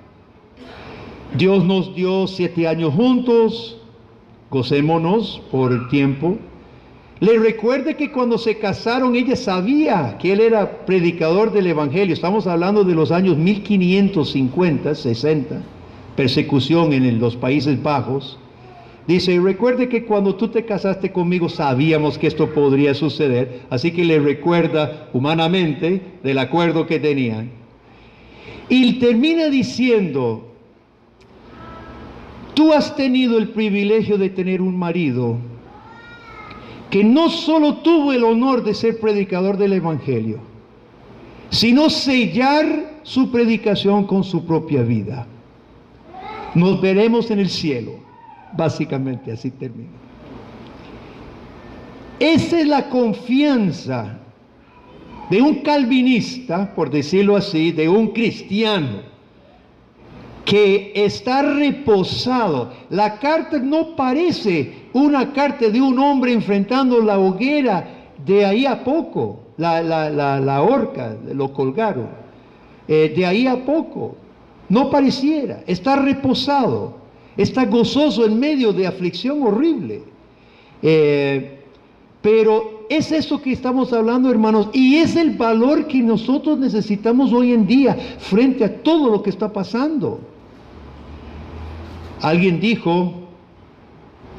Dios nos dio 7 años juntos, gocémonos por el tiempo. Le recuerde que cuando se casaron ella sabía que él era predicador del evangelio. Estamos hablando de los años 1550, 60, persecución en los Países Bajos. Dice: recuerde que cuando tú te casaste conmigo sabíamos que esto podría suceder. Así que le recuerda humanamente del acuerdo que tenían. Y termina diciendo: tú has tenido el privilegio de tener un marido que no solo tuvo el honor de ser predicador del evangelio, sino sellar su predicación con su propia vida. Nos veremos en el cielo. Básicamente así termina. Esa es la confianza de un calvinista, por decirlo así, de un cristiano, que está reposado. La carta no parece una carta de un hombre enfrentando la hoguera de ahí a poco. La horca, lo colgaron. De ahí a poco. No pareciera. Está reposado. Está gozoso en medio de aflicción horrible. Pero es eso que estamos hablando, hermanos, y es el valor que nosotros necesitamos hoy en día frente a todo lo que está pasando. Alguien dijo,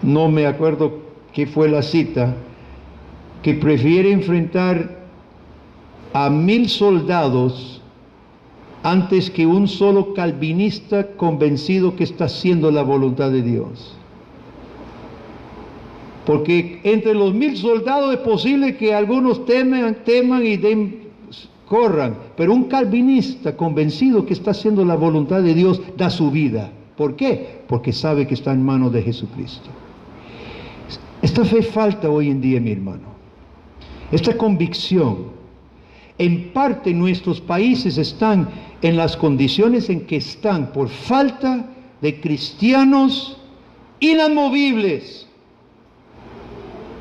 no me acuerdo qué fue la cita, que prefiere enfrentar a 1000 soldados antes que un solo calvinista convencido que está haciendo la voluntad de Dios. Porque entre los 1000 soldados es posible que algunos teman y corran, pero un calvinista convencido que está haciendo la voluntad de Dios da su vida. ¿Por qué? Porque sabe que está en manos de Jesucristo. Esta fe falta hoy en día, mi hermano. Esta convicción. En parte nuestros países están en las condiciones en que están por falta de cristianos inamovibles.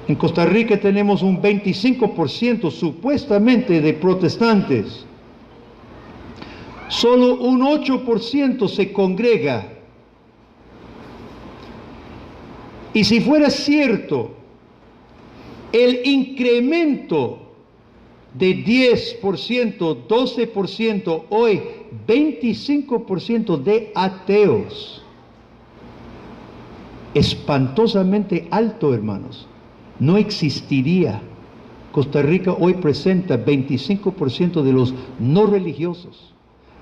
En Costa Rica tenemos un 25% supuestamente de protestantes. Solo un 8% se congrega. Y si fuera cierto, el incremento de 10%, 12%, hoy 25% de ateos, espantosamente alto, hermanos. No existiría. Costa Rica hoy presenta 25% de los no religiosos,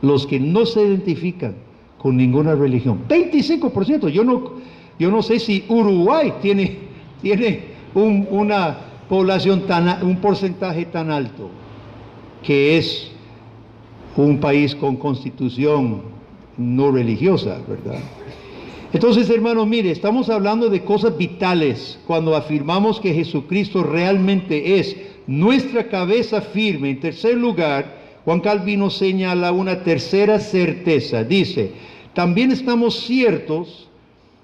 los que no se identifican con ninguna religión. 25%. Yo no sé si Uruguay tiene una población un porcentaje tan alto, que es un país con constitución no religiosa, ¿verdad? Entonces, hermanos, mire, estamos hablando de cosas vitales cuando afirmamos que Jesucristo realmente es nuestra cabeza firme. En tercer lugar, Juan Calvino señala una tercera certeza. Dice, también estamos ciertos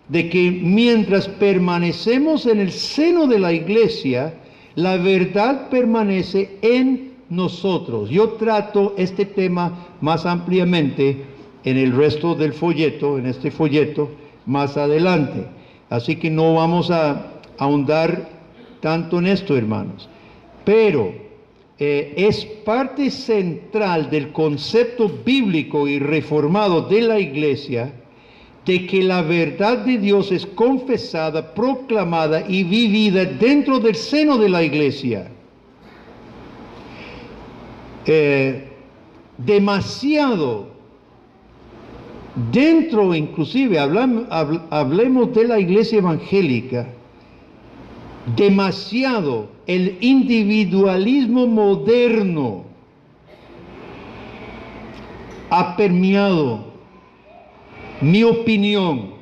de que mientras permanecemos en el seno de la iglesia, la verdad permanece en nosotros. Yo trato este tema más ampliamente en el resto del folleto, en este folleto, más adelante. Así que no vamos a ahondar tanto en esto, hermanos. Pero es parte central del concepto bíblico y reformado de la iglesia de que la verdad de Dios es confesada, proclamada y vivida dentro del seno de la iglesia. Demasiado dentro, inclusive, hablemos de la iglesia evangélica, demasiado el individualismo moderno ha permeado mi opinión.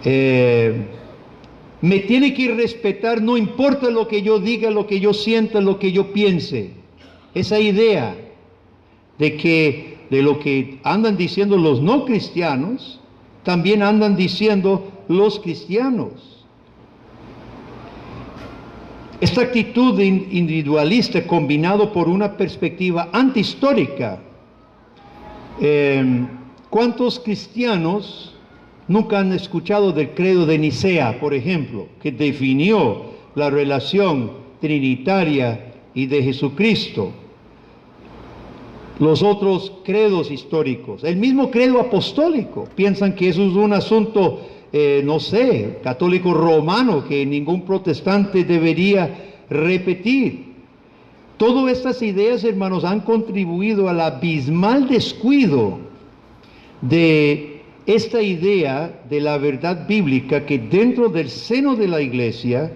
Me tiene que respetar, no importa lo que yo diga, lo que yo sienta, lo que yo piense. Esa idea de lo que andan diciendo los no cristianos, también andan diciendo los cristianos. Esta actitud individualista combinado por una perspectiva antihistórica. ¿Cuántos cristianos nunca han escuchado del credo de Nicea, por ejemplo, que definió la relación trinitaria y de Jesucristo? Los otros credos históricos, el mismo credo apostólico, piensan que eso es un asunto, católico romano, que ningún protestante debería repetir. Todas estas ideas, hermanos, han contribuido al abismal descuido de esta idea de la verdad bíblica, que dentro del seno de la iglesia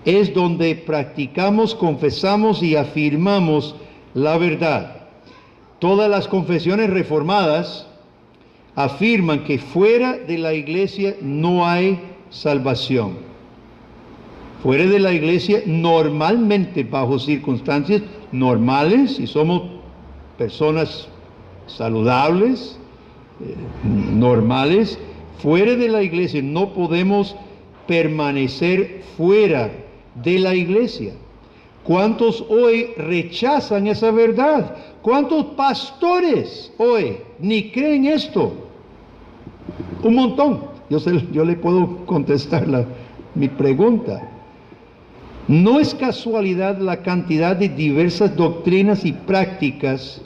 es donde practicamos, confesamos y afirmamos la verdad. Todas las confesiones reformadas afirman que fuera de la iglesia no hay salvación. Fuera de la iglesia, normalmente, bajo circunstancias normales, si somos personas saludables, normales, fuera de la iglesia no podemos permanecer fuera de la iglesia. ¿Cuántos hoy rechazan esa verdad? ¿Cuántos pastores hoy ni creen esto? Un montón. Yo le puedo contestar mi pregunta. No es casualidad la cantidad de diversas doctrinas y prácticas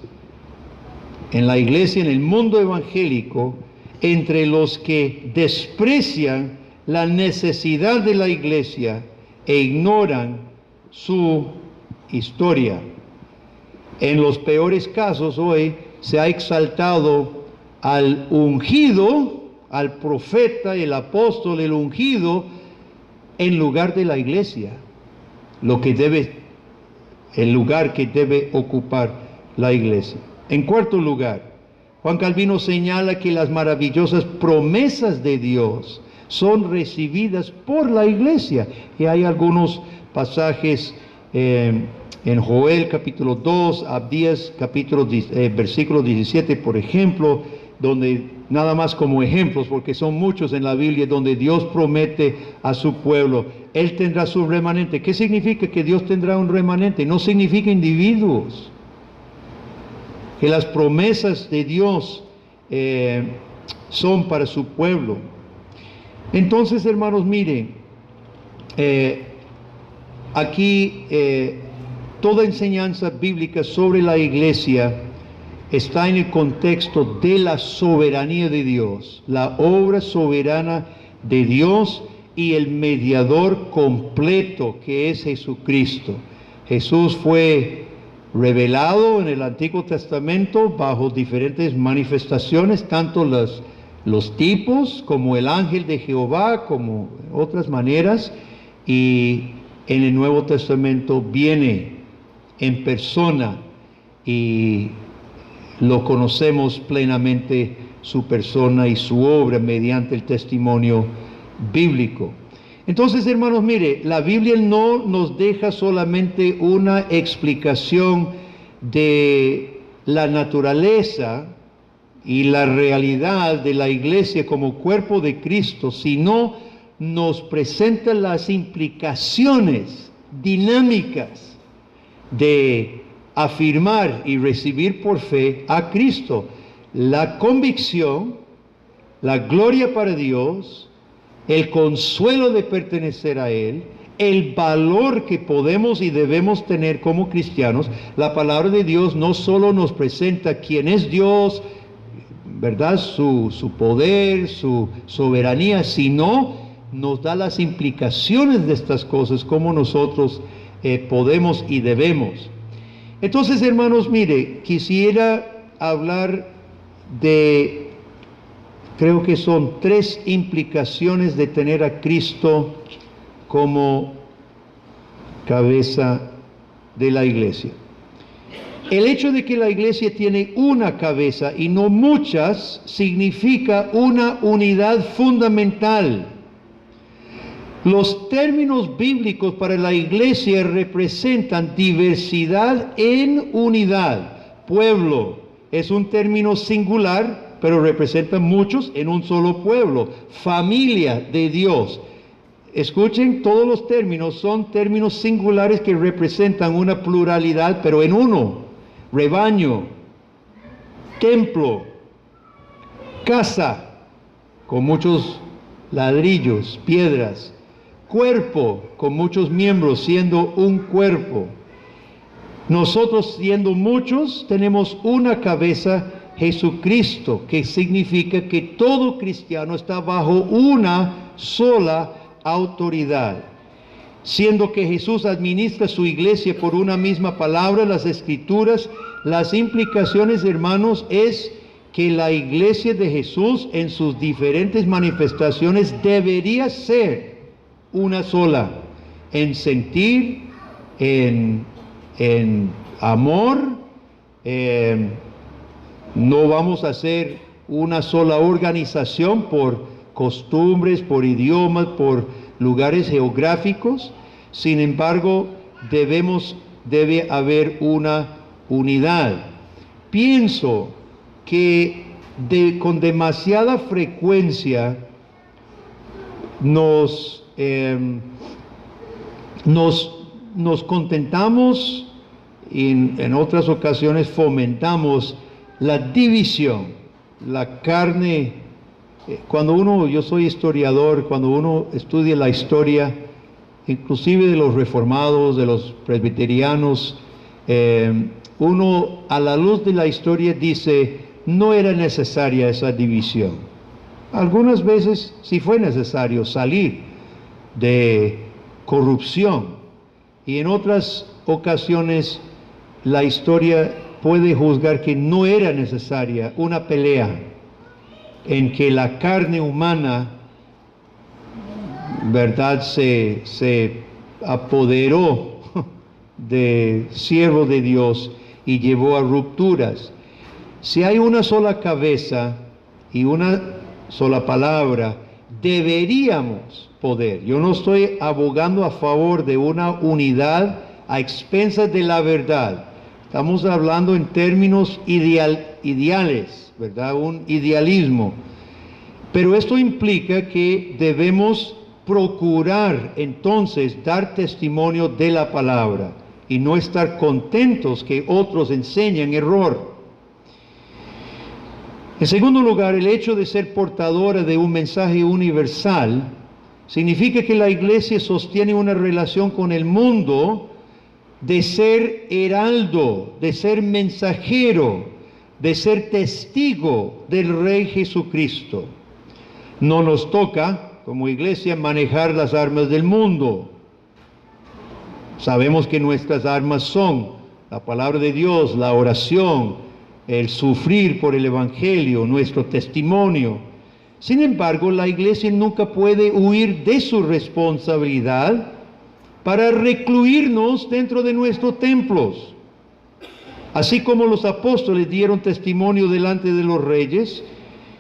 en la iglesia, en el mundo evangélico, entre los que desprecian la necesidad de la iglesia e ignoran su historia. En los peores casos hoy se ha exaltado al ungido, al profeta, el apóstol, el ungido, en lugar de la iglesia, el lugar que debe ocupar la iglesia. En cuarto lugar, Juan Calvino señala que las maravillosas promesas de Dios son recibidas por la iglesia. Y hay algunos pasajes en Joel capítulo 2, Abdías versículo 17, por ejemplo, donde nada más como ejemplos, porque son muchos en la Biblia, donde Dios promete a su pueblo, Él tendrá su remanente. ¿Qué significa que Dios tendrá un remanente? No significa individuos. Que las promesas de Dios son para su pueblo. Entonces, hermanos, miren, aquí toda enseñanza bíblica sobre la iglesia está en el contexto de la soberanía de Dios, la obra soberana de Dios y el mediador completo que es Jesucristo. Jesús fue revelado en el Antiguo Testamento bajo diferentes manifestaciones, tanto los tipos como el ángel de Jehová, como otras maneras, y en el Nuevo Testamento viene en persona y lo conocemos plenamente, su persona y su obra mediante el testimonio bíblico. Entonces, hermanos, mire, la Biblia no nos deja solamente una explicación de la naturaleza y la realidad de la iglesia como cuerpo de Cristo, sino nos presenta las implicaciones dinámicas de afirmar y recibir por fe a Cristo. La convicción, la gloria para Dios, el consuelo de pertenecer a Él, el valor que podemos y debemos tener como cristianos. La palabra de Dios no solo nos presenta quién es Dios, ¿verdad? Su poder, su soberanía, sino nos da las implicaciones de estas cosas, como nosotros podemos y debemos. Entonces, hermanos, mire, quisiera hablar de, creo que son 3 implicaciones de tener a Cristo como cabeza de la iglesia. El hecho de que la iglesia tiene una cabeza y no muchas, significa una unidad fundamental. Los términos bíblicos para la iglesia representan diversidad en unidad. Pueblo es un término singular, pero representa muchos en un solo pueblo. Familia de Dios. Escuchen, todos los términos son términos singulares que representan una pluralidad, pero en uno. Rebaño, templo, casa, con muchos ladrillos, piedras, cuerpo, con muchos miembros, siendo un cuerpo. Nosotros, siendo muchos, tenemos una cabeza, Jesucristo, que significa que todo cristiano está bajo una sola autoridad. Siendo que Jesús administra su iglesia por una misma palabra, las Escrituras, las implicaciones, hermanos, es que la iglesia de Jesús en sus diferentes manifestaciones debería ser una sola, en sentir, en amor. No vamos a ser una sola organización por costumbres, por idiomas, por lugares geográficos. Sin embargo, debe haber una unidad. Pienso que con demasiada frecuencia nos contentamos y en otras ocasiones fomentamos la división, la carne. Yo soy historiador, cuando uno estudia la historia, inclusive de los reformados, de los presbiterianos, uno a la luz de la historia dice, no era necesaria esa división. Algunas veces sí fue necesario salir de corrupción, y en otras ocasiones la historia puede juzgar que no era necesaria una pelea en que la carne humana, ¿verdad?, se apoderó de siervo de Dios y llevó a rupturas. Si hay una sola cabeza y una sola palabra, deberíamos poder. Yo no estoy abogando a favor de una unidad a expensas de la verdad. Estamos hablando en términos ideales, ¿verdad? Un idealismo. Pero esto implica que debemos procurar entonces dar testimonio de la palabra y no estar contentos que otros enseñen error. En segundo lugar, el hecho de ser portadora de un mensaje universal significa que la iglesia sostiene una relación con el mundo de ser heraldo, de ser mensajero, de ser testigo del Rey Jesucristo. No nos toca, como iglesia, manejar las armas del mundo. Sabemos que nuestras armas son la palabra de Dios, la oración, el sufrir por el Evangelio, nuestro testimonio. Sin embargo, la iglesia nunca puede huir de su responsabilidad para recluirnos dentro de nuestros templos. Así como los apóstoles dieron testimonio delante de los reyes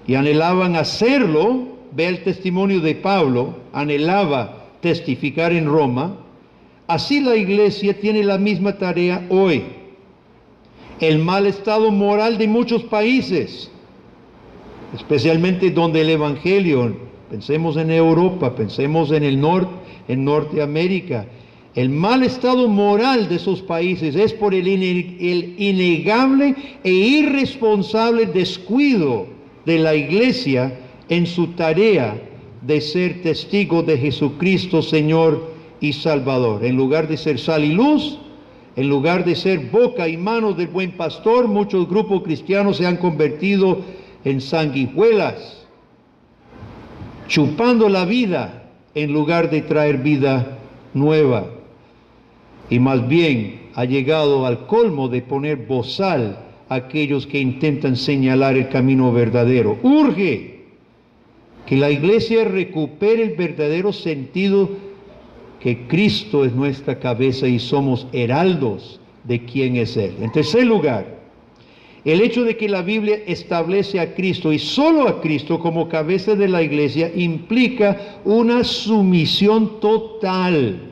y anhelaban hacerlo, ve el testimonio de Pablo, anhelaba testificar en Roma, así la iglesia tiene la misma tarea hoy. El mal estado moral de muchos países, especialmente donde el Evangelio, pensemos en Europa, pensemos en en Norteamérica, el mal estado moral de esos países es por el innegable e irresponsable descuido de la iglesia en su tarea de ser testigo de Jesucristo, Señor y Salvador. En lugar de ser sal y luz, en lugar de ser boca y manos del buen pastor, muchos grupos cristianos se han convertido en sanguijuelas, chupando la vida en lugar de traer vida nueva. Y más bien ha llegado al colmo de poner bozal a aquellos que intentan señalar el camino verdadero. Urge que la iglesia recupere el verdadero sentido que Cristo es nuestra cabeza y somos heraldos de quién es Él. En tercer lugar, el hecho de que la Biblia establece a Cristo y solo a Cristo como cabeza de la iglesia implica una sumisión total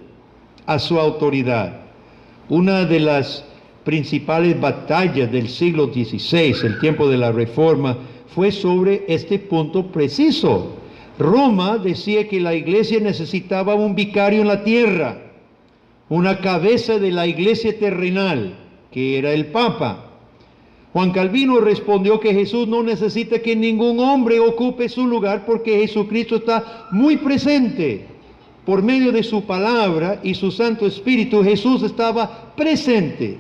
a su autoridad. Una de las principales batallas del siglo XVI, el tiempo de la Reforma, fue sobre este punto preciso. Roma decía que la iglesia necesitaba un vicario en la tierra, una cabeza de la iglesia terrenal, que era el Papa. Juan Calvino respondió que Jesús no necesita que ningún hombre ocupe su lugar porque Jesucristo está muy presente. Por medio de su palabra y su Santo Espíritu, Jesús estaba presente.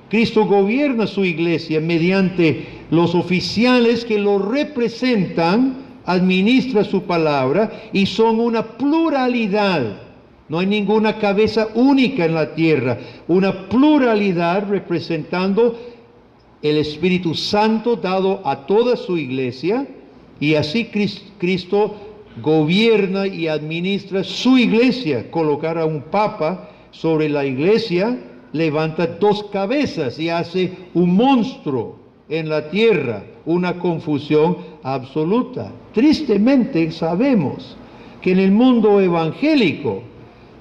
Cristo gobierna su iglesia mediante los oficiales que lo representan, administra su palabra y son una pluralidad. No hay ninguna cabeza única en la tierra, una pluralidad representando el Espíritu Santo dado a toda su iglesia, y así Cristo gobierna y administra su iglesia. Colocar a un papa sobre la iglesia levanta dos cabezas y hace un monstruo en la tierra, una confusión absoluta. Tristemente sabemos que en el mundo evangélico,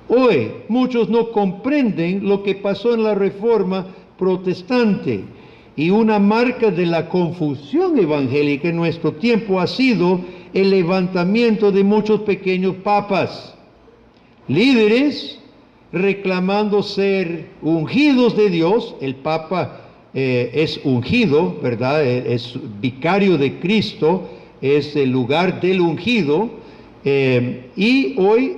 hoy muchos no comprenden lo que pasó en la Reforma Protestante. Y una marca de la confusión evangélica en nuestro tiempo ha sido el levantamiento de muchos pequeños papas, líderes reclamando ser ungidos de Dios. El papa es ungido, ¿verdad? Es vicario de Cristo, es el lugar del ungido, y hoy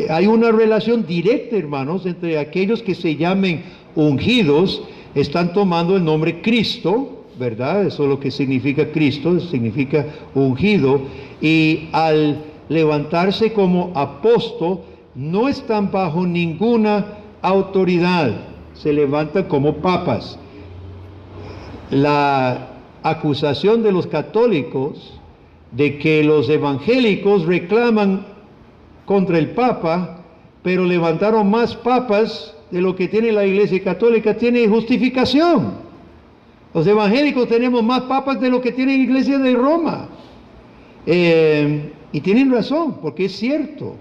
hay una relación directa, hermanos, entre aquellos que se llamen ungidos, están tomando el nombre Cristo, ¿verdad? Eso es lo que significa Cristo, significa ungido, y al levantarse como apóstol, no están bajo ninguna autoridad, se levantan como papas. La acusación de los católicos de que los evangélicos reclaman contra el papa, pero levantaron más papas de lo que tiene la Iglesia Católica, tiene justificación. Los evangélicos tenemos más papas de lo que tiene la Iglesia de Roma. Y tienen razón, porque es cierto.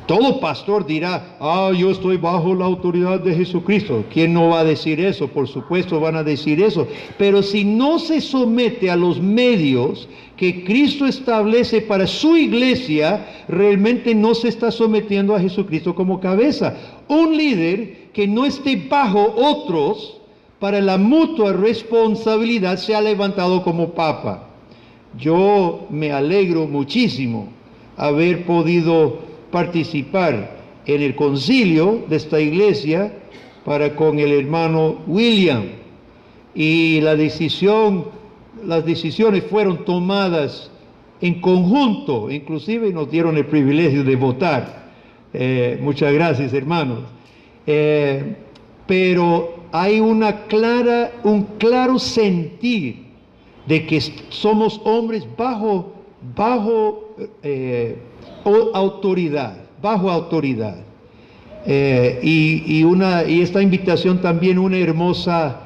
Todo pastor dirá, yo estoy bajo la autoridad de Jesucristo. ¿Quién no va a decir eso? Por supuesto van a decir eso. Pero si no se somete a los medios que Cristo establece para su iglesia, realmente no se está sometiendo a Jesucristo como cabeza. Un líder que no esté bajo otros para la mutua responsabilidad se ha levantado como papa. Yo me alegro muchísimo haber podido participar en el concilio de esta iglesia para con el hermano William, y las decisiones fueron tomadas en conjunto, inclusive nos dieron el privilegio de votar. Muchas gracias, hermanos. Pero hay un claro sentir de que somos hombres bajo autoridad, y esta invitación también una hermosa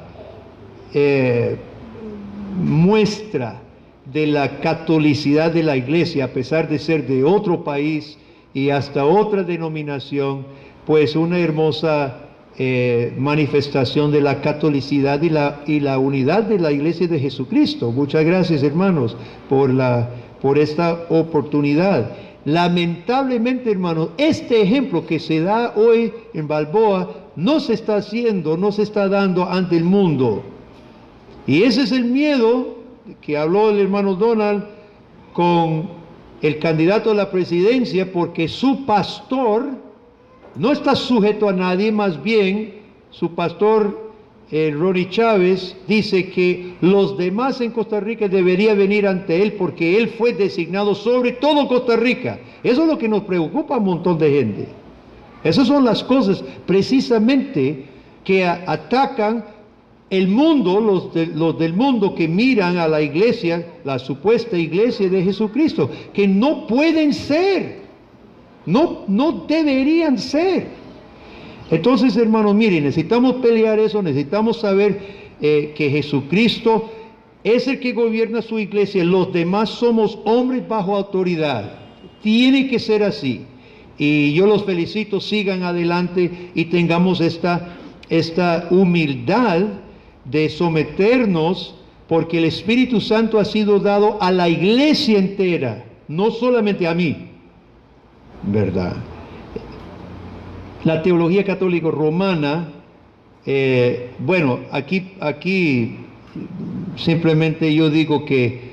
muestra de la catolicidad de la iglesia, a pesar de ser de otro país y hasta otra denominación, pues una hermosa manifestación de la catolicidad y la unidad de la iglesia de Jesucristo. Muchas gracias, hermanos, por esta oportunidad. Lamentablemente, hermanos, este ejemplo que se da hoy en Balboa no se está dando ante el mundo. Y ese es el miedo que habló el hermano Donald con el candidato a la presidencia, porque su pastor no está sujeto a nadie, más bien su pastor Ronnie Chávez dice que los demás en Costa Rica deberían venir ante él porque él fue designado sobre todo Costa Rica. Eso es lo que nos preocupa a un montón de gente. Esas son las cosas precisamente que atacan el mundo, los del mundo que miran a la iglesia, la supuesta iglesia de Jesucristo, que no pueden ser, no deberían ser. Entonces, hermanos, miren, necesitamos pelear eso, necesitamos saber que Jesucristo es el que gobierna su iglesia, los demás somos hombres bajo autoridad. Tiene que ser así. Y yo los felicito, sigan adelante y tengamos esta humildad de someternos, porque el Espíritu Santo ha sido dado a la iglesia entera, no solamente a mí, ¿verdad? La teología católica romana, bueno, aquí simplemente yo digo que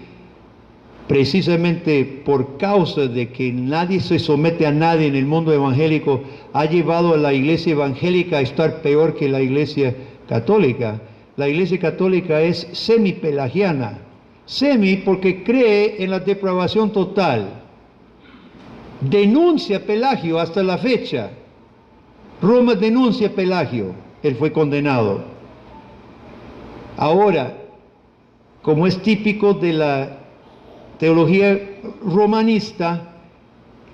precisamente por causa de que nadie se somete a nadie en el mundo evangélico, ha llevado a la iglesia evangélica a estar peor que la iglesia católica. La iglesia católica es semipelagiana, porque cree en la depravación total. Denuncia Pelagio hasta la fecha. Roma denuncia a Pelagio, él fue condenado. Ahora, como es típico de la teología romanista,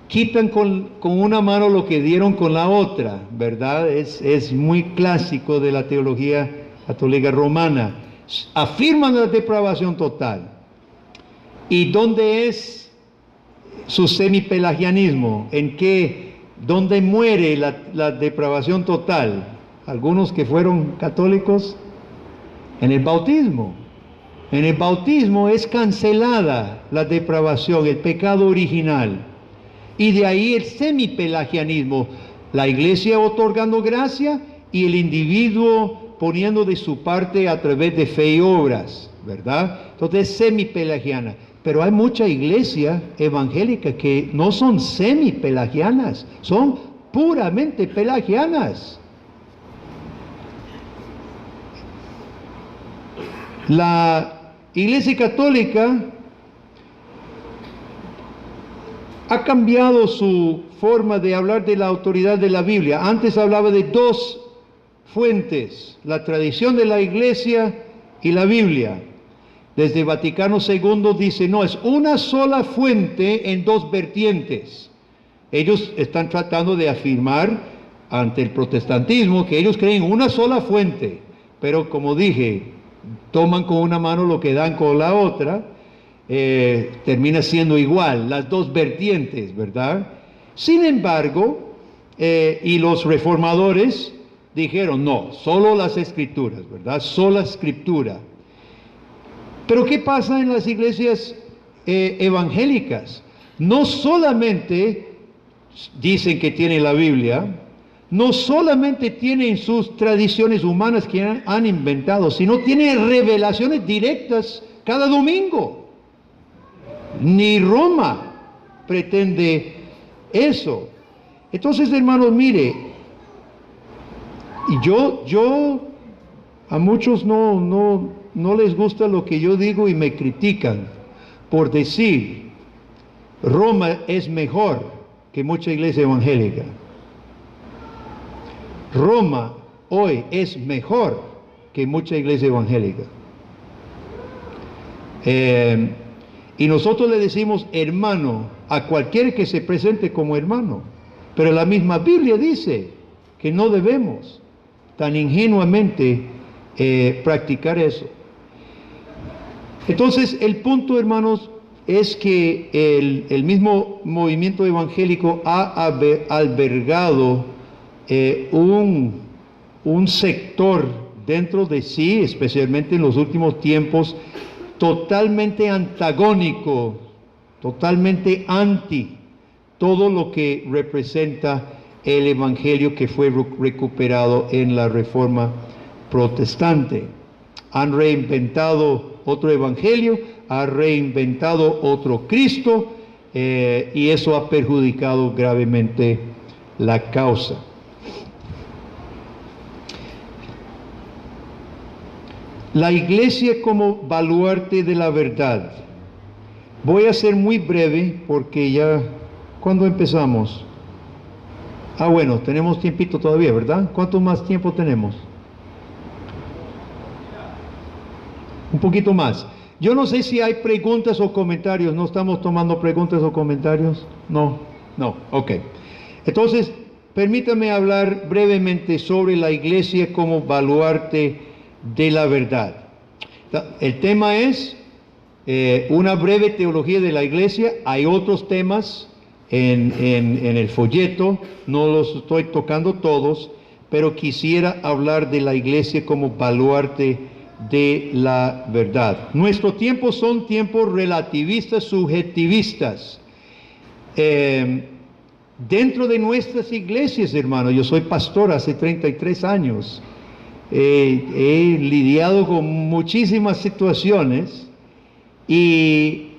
quitan con una mano lo que dieron con la otra, ¿verdad? Es muy clásico de la teología católica romana. afirman la depravación total. ¿Y dónde es su semipelagianismo? ¿Dónde muere la depravación total? Algunos que fueron católicos, en el bautismo. En el bautismo es cancelada la depravación, el pecado original. Y de ahí el semipelagianismo, la iglesia otorgando gracia y el individuo poniendo de su parte a través de fe y obras, ¿verdad? Entonces es semipelagiana. Pero hay mucha iglesia evangélica que no son semipelagianas, son puramente pelagianas. La Iglesia Católica ha cambiado su forma de hablar de la autoridad de la Biblia. Antes hablaba de dos fuentes, la tradición de la Iglesia y la Biblia. Desde Vaticano II dice, no, es una sola fuente en dos vertientes. Ellos están tratando de afirmar ante el protestantismo que ellos creen una sola fuente, pero como dije, toman con una mano lo que dan con la otra, termina siendo igual, las dos vertientes, ¿verdad? Sin embargo, y los reformadores dijeron, no, solo las escrituras, ¿verdad? Sola escritura. Pero ¿qué pasa en las iglesias evangélicas? No solamente dicen que tienen la Biblia, no solamente tienen sus tradiciones humanas que han inventado, sino tienen revelaciones directas cada domingo. Ni Roma pretende eso. Entonces, hermanos, mire, yo a muchos no les gusta lo que yo digo y me critican por decir Roma es mejor que mucha iglesia evangélica. Roma hoy es mejor que mucha iglesia evangélica. Y nosotros le decimos hermano a cualquiera que se presente como hermano. Pero la misma Biblia dice que no debemos tan ingenuamente practicar eso. Entonces, el punto, hermanos, es que el mismo movimiento evangélico ha albergado un sector dentro de sí, especialmente en los últimos tiempos, totalmente antagónico, totalmente anti todo lo que representa el evangelio que fue recuperado en la Reforma Protestante. Han reinventado otro evangelio, han reinventado otro Cristo, y eso ha perjudicado gravemente la causa. La iglesia como baluarte de la verdad. Voy a ser muy breve porque ya, ¿cuándo empezamos? Bueno, tenemos tiempito todavía, ¿verdad? ¿Cuánto más tiempo tenemos? Un poquito más. Yo no sé si hay preguntas o comentarios. ¿No estamos tomando preguntas o comentarios? No, ok. Entonces, permítame hablar brevemente sobre la iglesia como baluarte de la verdad. El tema es una breve teología de la iglesia. Hay otros temas en el folleto, no los estoy tocando todos, pero quisiera hablar de la iglesia como baluarte de la verdad. Nuestros tiempos son tiempos relativistas, subjetivistas. Dentro de nuestras iglesias, hermano, yo soy pastor hace 33 años, he lidiado con muchísimas situaciones y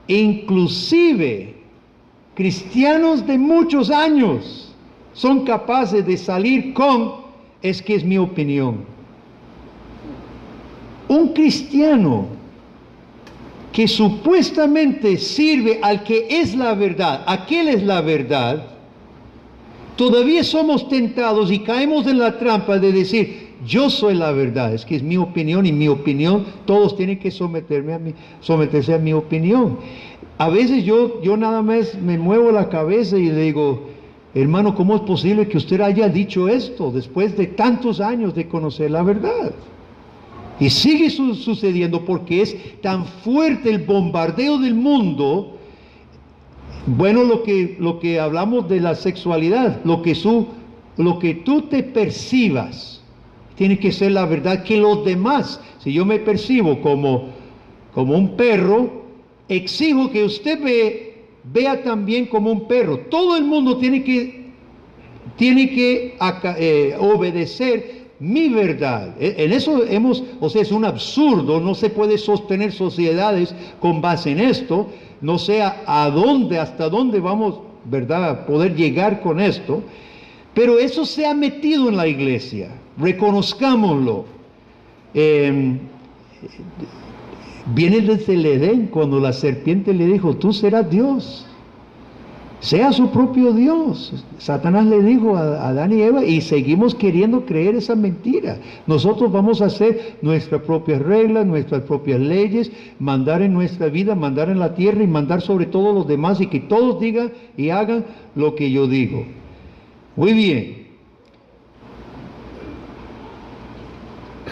inclusive cristianos de muchos años son capaces de salir es que es mi opinión. Un cristiano que supuestamente sirve al que es la verdad, aquel es la verdad, todavía somos tentados y caemos en la trampa de decir, yo soy la verdad, es que es mi opinión y mi opinión, todos tienen que someterse a mi opinión. A veces yo nada más me muevo la cabeza y le digo, hermano, ¿cómo es posible que usted haya dicho esto después de tantos años de conocer la verdad? Y sigue sucediendo porque es tan fuerte el bombardeo del mundo. Bueno, lo que hablamos de la sexualidad, lo que tú te percibas, tiene que ser la verdad que los demás. Si yo me percibo como un perro, exijo que usted vea también como un perro. Todo el mundo tiene que obedecer mi verdad. En eso es un absurdo, no se puede sostener sociedades con base en esto, no sé hasta dónde vamos, ¿verdad?, a poder llegar con esto, pero eso se ha metido en la iglesia, reconozcámoslo. Viene desde el Edén, cuando la serpiente le dijo, tú serás Dios. Sea su propio Dios. Satanás le dijo a Adán y Eva, y seguimos queriendo creer esa mentira. Nosotros vamos a hacer nuestras propias reglas, nuestras propias leyes, mandar en nuestra vida, mandar en la tierra y mandar sobre todos los demás, y que todos digan y hagan lo que yo digo. Muy bien.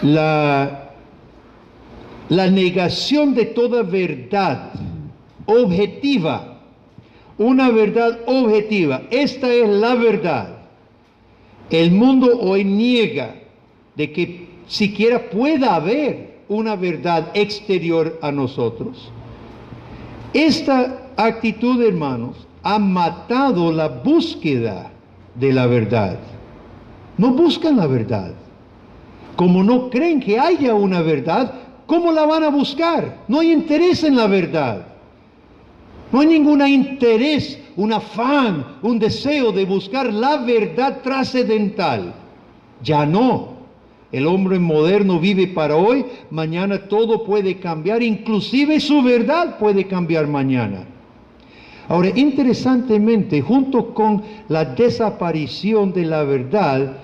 La negación de toda verdad objetiva. Una verdad objetiva. Esta es la verdad. El mundo hoy niega de que siquiera pueda haber una verdad exterior a nosotros. Esta actitud, hermanos, ha matado la búsqueda de la verdad. No buscan la verdad. Como no creen que haya una verdad, ¿cómo la van a buscar? No hay interés en la verdad. No hay ningún interés, un afán, un deseo de buscar la verdad trascendental. Ya no. El hombre moderno vive para hoy, mañana todo puede cambiar, inclusive su verdad puede cambiar mañana. Ahora, interesantemente, junto con la desaparición de la verdad,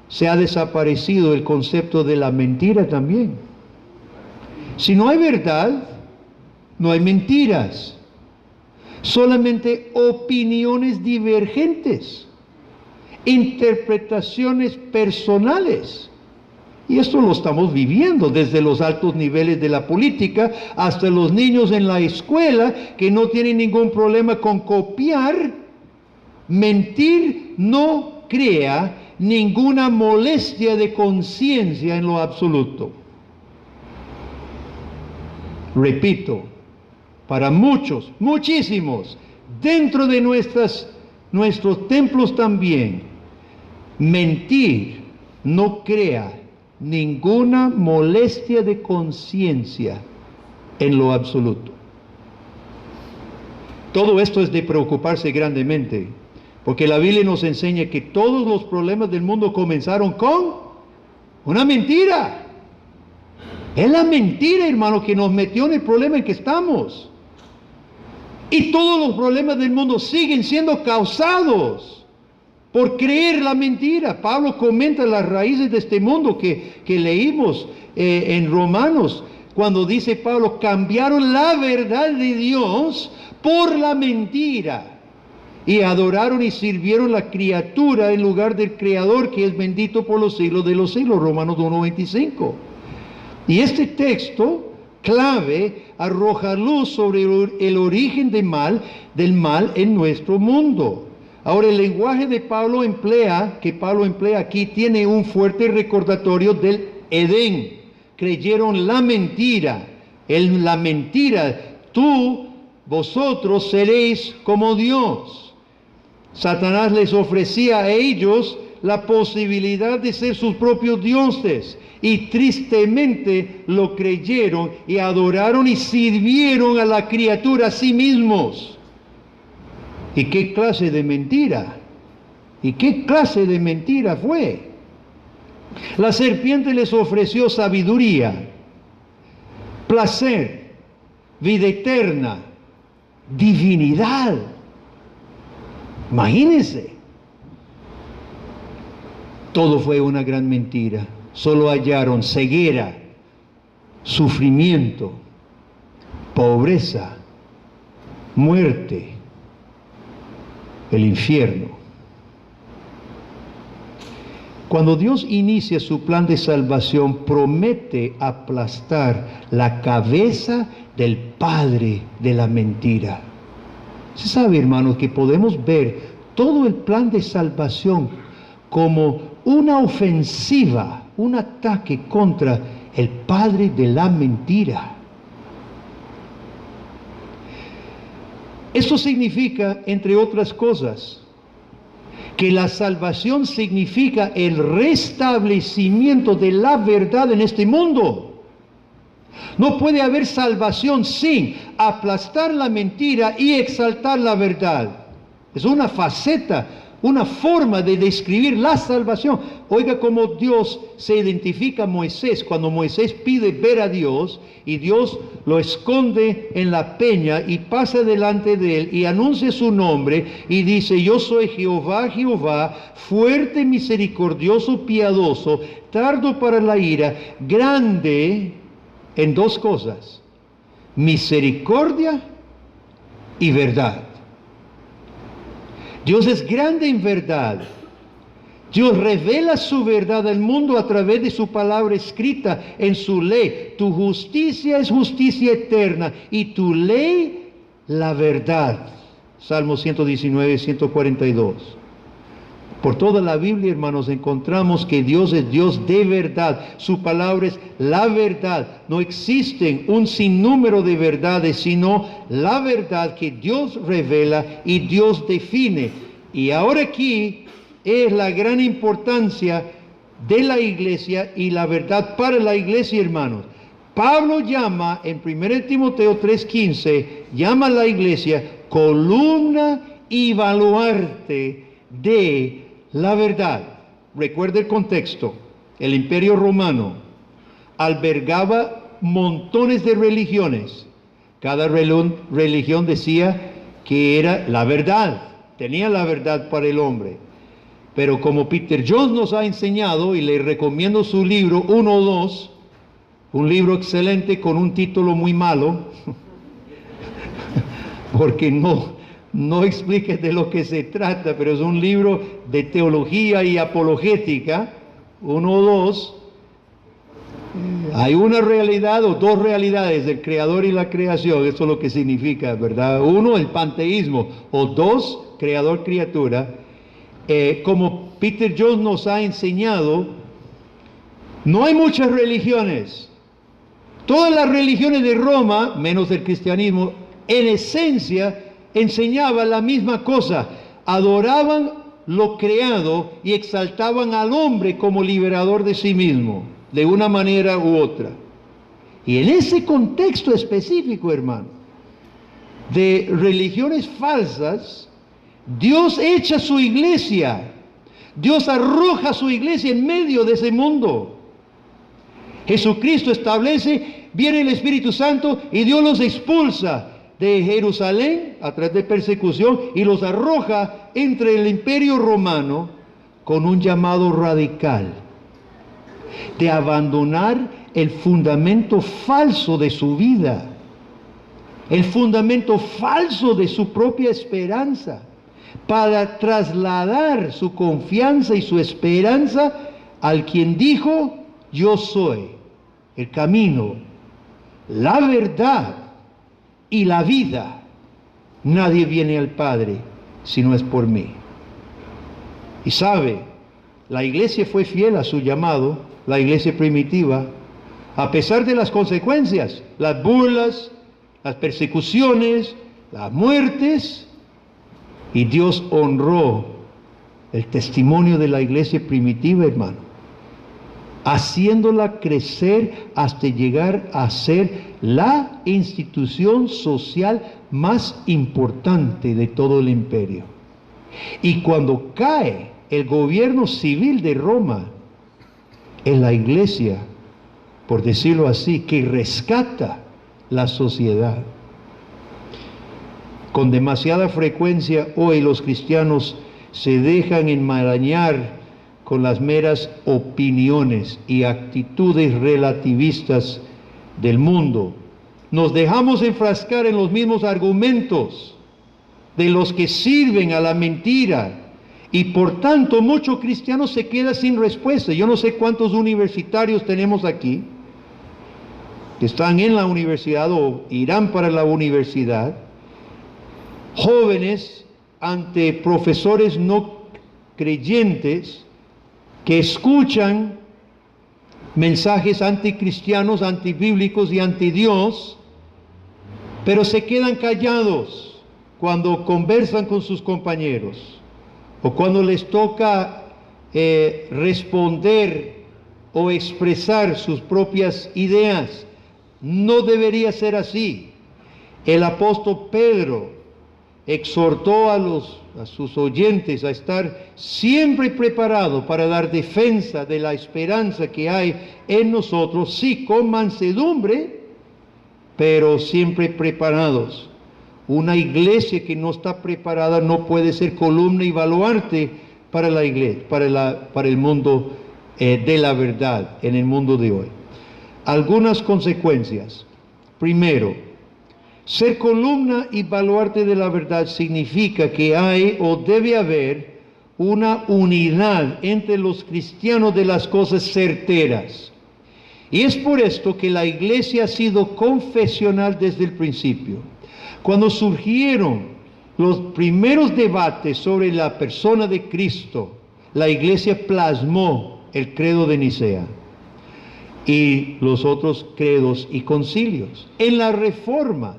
se ha desaparecido el concepto de la mentira también. Si no hay verdad, no hay mentiras. Solamente opiniones divergentes, interpretaciones personales. Y esto lo estamos viviendo desde los altos niveles de la política hasta los niños en la escuela, que no tienen ningún problema con copiar. Mentir no crea ninguna molestia de conciencia en lo absoluto. Repito, para muchos, muchísimos, dentro de nuestros templos también, mentir no crea ninguna molestia de conciencia en lo absoluto. Todo esto es de preocuparse grandemente, porque la Biblia nos enseña que todos los problemas del mundo comenzaron con una mentira. Es la mentira, hermano, que nos metió en el problema en que estamos. Y todos los problemas del mundo siguen siendo causados por creer la mentira. Pablo comenta las raíces de este mundo que leímos en Romanos, cuando dice Pablo, cambiaron la verdad de Dios por la mentira, y adoraron y sirvieron la criatura en lugar del Creador, que es bendito por los siglos de los siglos. Romanos 1:25. Y este texto clave arroja luz sobre el origen del mal en nuestro mundo. Ahora, el lenguaje que Pablo emplea aquí, tiene un fuerte recordatorio del Edén. Creyeron la mentira, vosotros seréis como Dios. Satanás les ofrecía a ellos la posibilidad de ser sus propios dioses, y tristemente lo creyeron y adoraron y sirvieron a la criatura a sí mismos. ¿Y qué clase de mentira? ¿Y qué clase de mentira fue? La serpiente les ofreció sabiduría, placer, vida eterna, divinidad. Imagínense. Todo fue una gran mentira. Solo hallaron ceguera, sufrimiento, pobreza, muerte, el infierno. Cuando Dios inicia su plan de salvación, promete aplastar la cabeza del padre de la mentira. Se sabe, hermanos, que podemos ver todo el plan de salvación como una ofensiva, un ataque contra el padre de la mentira. Eso significa, entre otras cosas, que la salvación significa el restablecimiento de la verdad en este mundo. No puede haber salvación sin aplastar la mentira y exaltar la verdad. Es una faceta, una forma de describir la salvación. Oiga cómo Dios se identifica a Moisés cuando Moisés pide ver a Dios y Dios lo esconde en la peña y pasa delante de él y anuncia su nombre y dice: yo soy Jehová, Jehová, fuerte, misericordioso, piadoso, tardo para la ira, grande en dos cosas: misericordia y verdad. Dios es grande en verdad. Dios revela su verdad al mundo a través de su palabra escrita en su ley. Tu justicia es justicia eterna y tu ley la verdad. Salmo 119, 142. Por toda la Biblia, hermanos, encontramos que Dios es Dios de verdad. Su palabra es la verdad. No existen un sinnúmero de verdades, sino la verdad que Dios revela y Dios define. Y ahora aquí es la gran importancia de la iglesia y la verdad para la iglesia, hermanos. Pablo llama en 1 Timoteo 3:15, llama a la iglesia columna y baluarte de la verdad. Recuerda el contexto. El Imperio Romano albergaba montones de religiones. Cada religión decía que era la verdad, tenía la verdad para el hombre. Pero como Peter Jones nos ha enseñado, y le recomiendo su libro 1-2, un libro excelente con un título muy malo, porque no explica de lo que se trata, pero es un libro de teología y apologética, 1-2. Hay una realidad o dos realidades, el creador y la creación, eso es lo que significa, ¿verdad? Uno, el panteísmo, o dos, creador-criatura. Como Peter Jones nos ha enseñado, no hay muchas religiones. Todas las religiones de Roma, menos el cristianismo, en esencia enseñaban la misma cosa. Adoraban lo creado y exaltaban al hombre como liberador de sí mismo, de una manera u otra. Y en ese contexto específico, hermano, de religiones falsas, Dios echa su iglesia, Dios arroja su iglesia en medio de ese mundo. Jesucristo establece, viene el Espíritu Santo y Dios los expulsa de Jerusalén a través de persecución y los arroja entre el Imperio Romano con un llamado radical de abandonar el fundamento falso de su vida, el fundamento falso de su propia esperanza, para trasladar su confianza y su esperanza al quien dijo: yo soy el camino, la verdad y la vida. Nadie viene al Padre si no es por mí. Y sabe, la iglesia fue fiel a su llamado, la iglesia primitiva, a pesar de las consecuencias, las burlas, las persecuciones, las muertes. Y Dios honró el testimonio de la iglesia primitiva, hermano, haciéndola crecer hasta llegar a ser la institución social más importante de todo el imperio. Y cuando cae el gobierno civil de Roma, es la iglesia, por decirlo así, que rescata la sociedad. Con demasiada frecuencia hoy los cristianos se dejan enmarañar con las meras opiniones y actitudes relativistas del mundo. Nos dejamos enfrascar en los mismos argumentos de los que sirven a la mentira Y por tanto, muchos cristianos se quedan sin respuesta. Yo no sé cuántos universitarios tenemos aquí que están en la universidad o irán para la universidad, jóvenes ante profesores no creyentes que escuchan mensajes anticristianos, antibíblicos y antidios, pero se quedan callados cuando conversan con sus compañeros o cuando les toca responder o expresar sus propias ideas. No debería ser así. El apóstol Pedro exhortó a sus oyentes a estar siempre preparados para dar defensa de la esperanza que hay en nosotros, sí, con mansedumbre, pero siempre preparados. Una iglesia que no está preparada no puede ser columna y baluarte para la iglesia, para el mundo de la verdad, en el mundo de hoy. Algunas consecuencias. Primero, ser columna y baluarte de la verdad significa que hay o debe haber una unidad entre los cristianos de las cosas certeras. Y es por esto que la iglesia ha sido confesional desde el principio. Cuando surgieron los primeros debates sobre la persona de Cristo, la iglesia plasmó el credo de Nicea y los otros credos y concilios. En la Reforma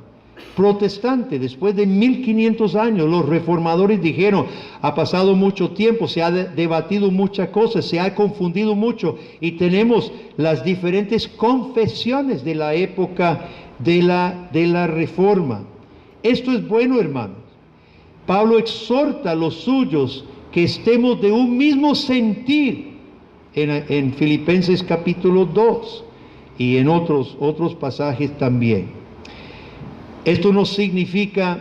protestante, después de 1500 años, los reformadores dijeron: ha pasado mucho tiempo, se ha debatido muchas cosas, se ha confundido mucho, y tenemos las diferentes confesiones de la época de la Reforma. Esto es bueno, hermanos. Pablo exhorta a los suyos que estemos de un mismo sentir en Filipenses capítulo 2 y en otros pasajes también. Esto no significa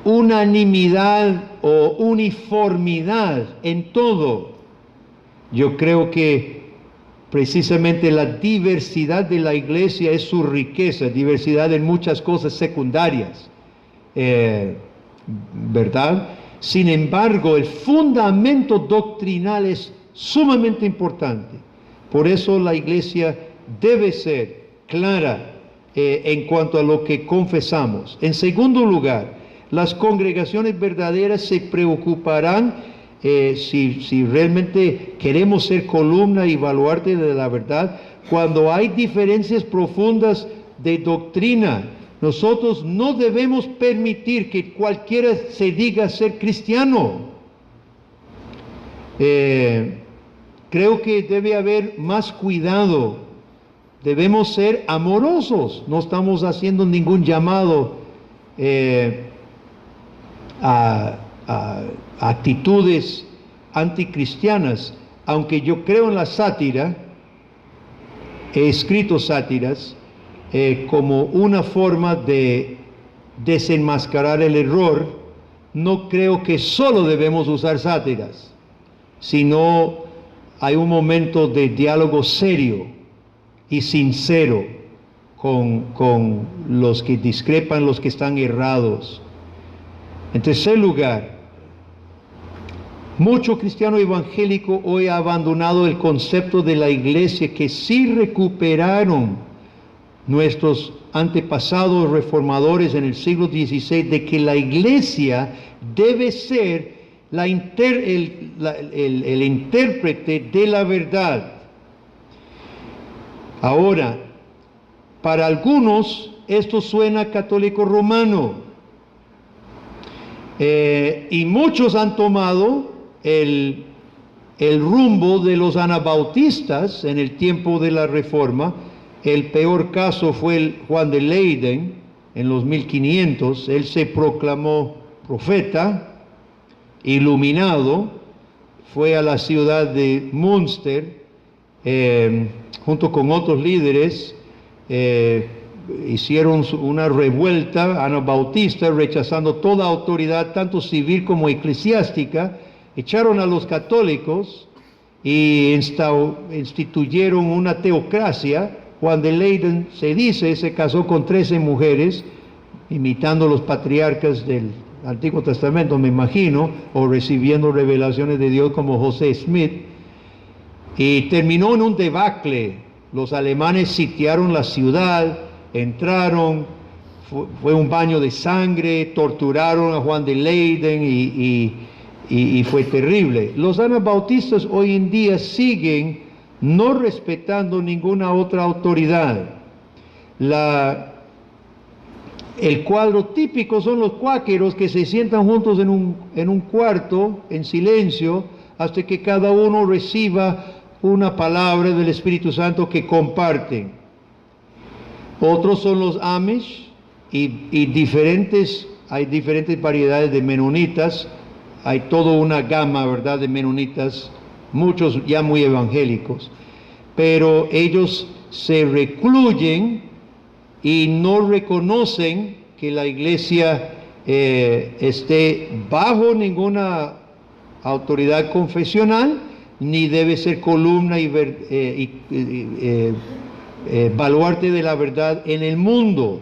unanimidad o uniformidad en todo. Yo creo que precisamente la diversidad de la iglesia es su riqueza, diversidad en muchas cosas secundarias, ¿verdad? Sin embargo, el fundamento doctrinal es sumamente importante. Por eso la iglesia debe ser clara en cuanto a lo que confesamos. En segundo lugar, las congregaciones verdaderas se preocuparán si realmente queremos ser columna y baluarte de la verdad, cuando hay diferencias profundas de doctrina. Nosotros no debemos permitir que cualquiera se diga ser cristiano. Creo que debe haber más cuidado. Debemos ser amorosos. No estamos haciendo ningún llamado a actitudes anticristianas, aunque yo creo en la sátira. He escrito sátiras como una forma de desenmascarar el error. No creo que solo debemos usar sátiras, sino hay un momento de diálogo serio y sincero con los que discrepan, los que están errados. En tercer lugar, mucho cristiano evangélico hoy ha abandonado el concepto de la iglesia que sí recuperaron nuestros antepasados reformadores en el siglo XVI, de que la iglesia debe ser el intérprete de la verdad. Ahora, para algunos esto suena católico romano, y muchos han tomado el rumbo de los anabautistas en el tiempo de la Reforma. El peor caso fue el Juan de Leyden en los 1500. Él se proclamó profeta, iluminado, fue a la ciudad de Münster, junto con otros líderes, hicieron una revuelta anabautista, rechazando toda autoridad, tanto civil como eclesiástica, echaron a los católicos y instituyeron una teocracia. Juan de Leyden, se dice, se casó con 13 mujeres, imitando los patriarcas Antiguo Testamento, me imagino, o recibiendo revelaciones de Dios como José Smith, y terminó en un debacle. Los alemanes sitiaron la ciudad, entraron, fue un baño de sangre, torturaron a Juan de Leyden y fue terrible. Los anabautistas hoy en día siguen no respetando ninguna otra autoridad. El cuadro típico son los cuáqueros que se sientan juntos en un cuarto, en silencio, hasta que cada uno reciba una palabra del Espíritu Santo que comparten. Otros son los Amish y hay diferentes variedades de menonitas. Hay toda una gama, ¿verdad?, de menonitas, muchos ya muy evangélicos, pero ellos se recluyen y no reconocen que la iglesia esté bajo ninguna autoridad confesional, ni debe ser columna y baluarte de la verdad en el mundo.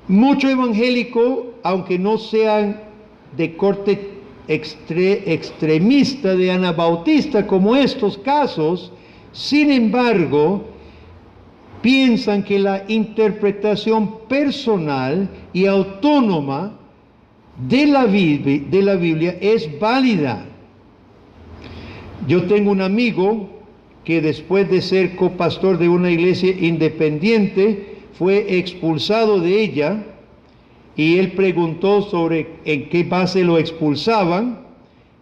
Mucho evangélico, aunque no sean de corte extremista de anabautista como estos casos, sin embargo, piensan que la interpretación personal y autónoma de la Biblia es válida. Yo tengo un amigo que después de ser copastor de una iglesia independiente, fue expulsado de ella, y él preguntó sobre en qué base lo expulsaban,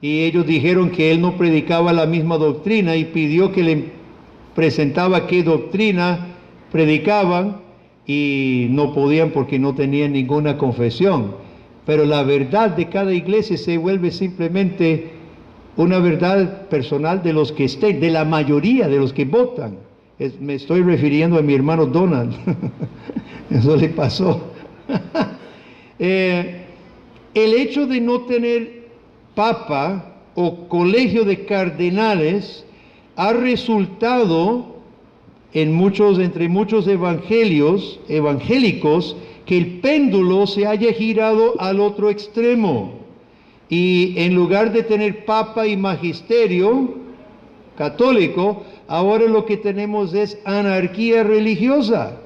y ellos dijeron que él no predicaba la misma doctrina, y pidió que le presentaba qué doctrina predicaban, y no podían porque no tenían ninguna confesión. Pero la verdad de cada iglesia se vuelve simplemente una verdad personal de los que estén, de la mayoría de los que votan. Me estoy refiriendo a mi hermano Donald. Eso le pasó. El hecho de no tener papa o colegio de cardenales ha resultado entre muchos evangélicos, que el péndulo se haya girado al otro extremo. Y en lugar de tener papa y magisterio católico, ahora lo que tenemos es anarquía religiosa.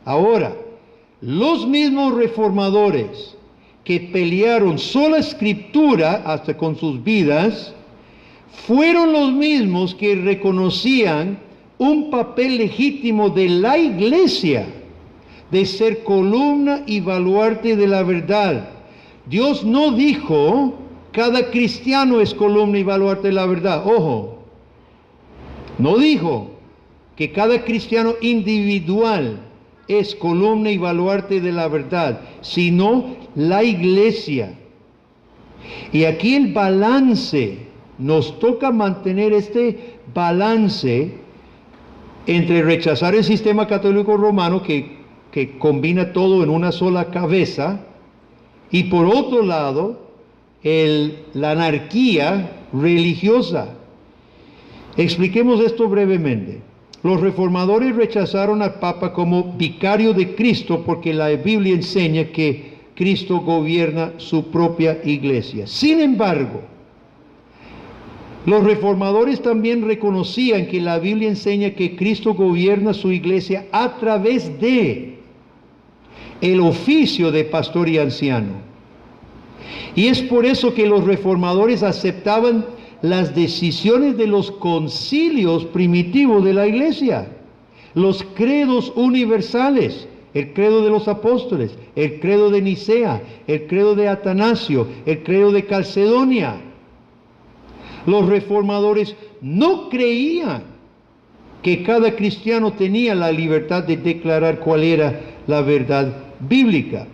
Ahora, los mismos reformadores que pelearon sola escritura hasta con sus vidas, fueron los mismos que reconocían un papel legítimo de la iglesia, de ser columna y baluarte de la verdad. Dios no dijo, cada cristiano es columna y baluarte de la verdad. Ojo, no dijo que cada cristiano individual es columna y baluarte de la verdad, sino la iglesia. Y aquí el balance, nos toca mantener este balance entre rechazar el sistema católico romano que combina todo en una sola cabeza, y por otro lado, la anarquía religiosa. Expliquemos esto brevemente. Los reformadores rechazaron al Papa como vicario de Cristo porque la Biblia enseña que Cristo gobierna su propia iglesia. Sin embargo, los reformadores también reconocían que la Biblia enseña que Cristo gobierna su iglesia a través de el oficio de pastor y anciano. Y es por eso que los reformadores aceptaban las decisiones de los concilios primitivos de la iglesia, los credos universales, el credo de los apóstoles, el credo de Nicea, el credo de Atanasio, el credo de Calcedonia. Los reformadores no creían que cada cristiano tenía la libertad de declarar cuál era la verdad bíblica.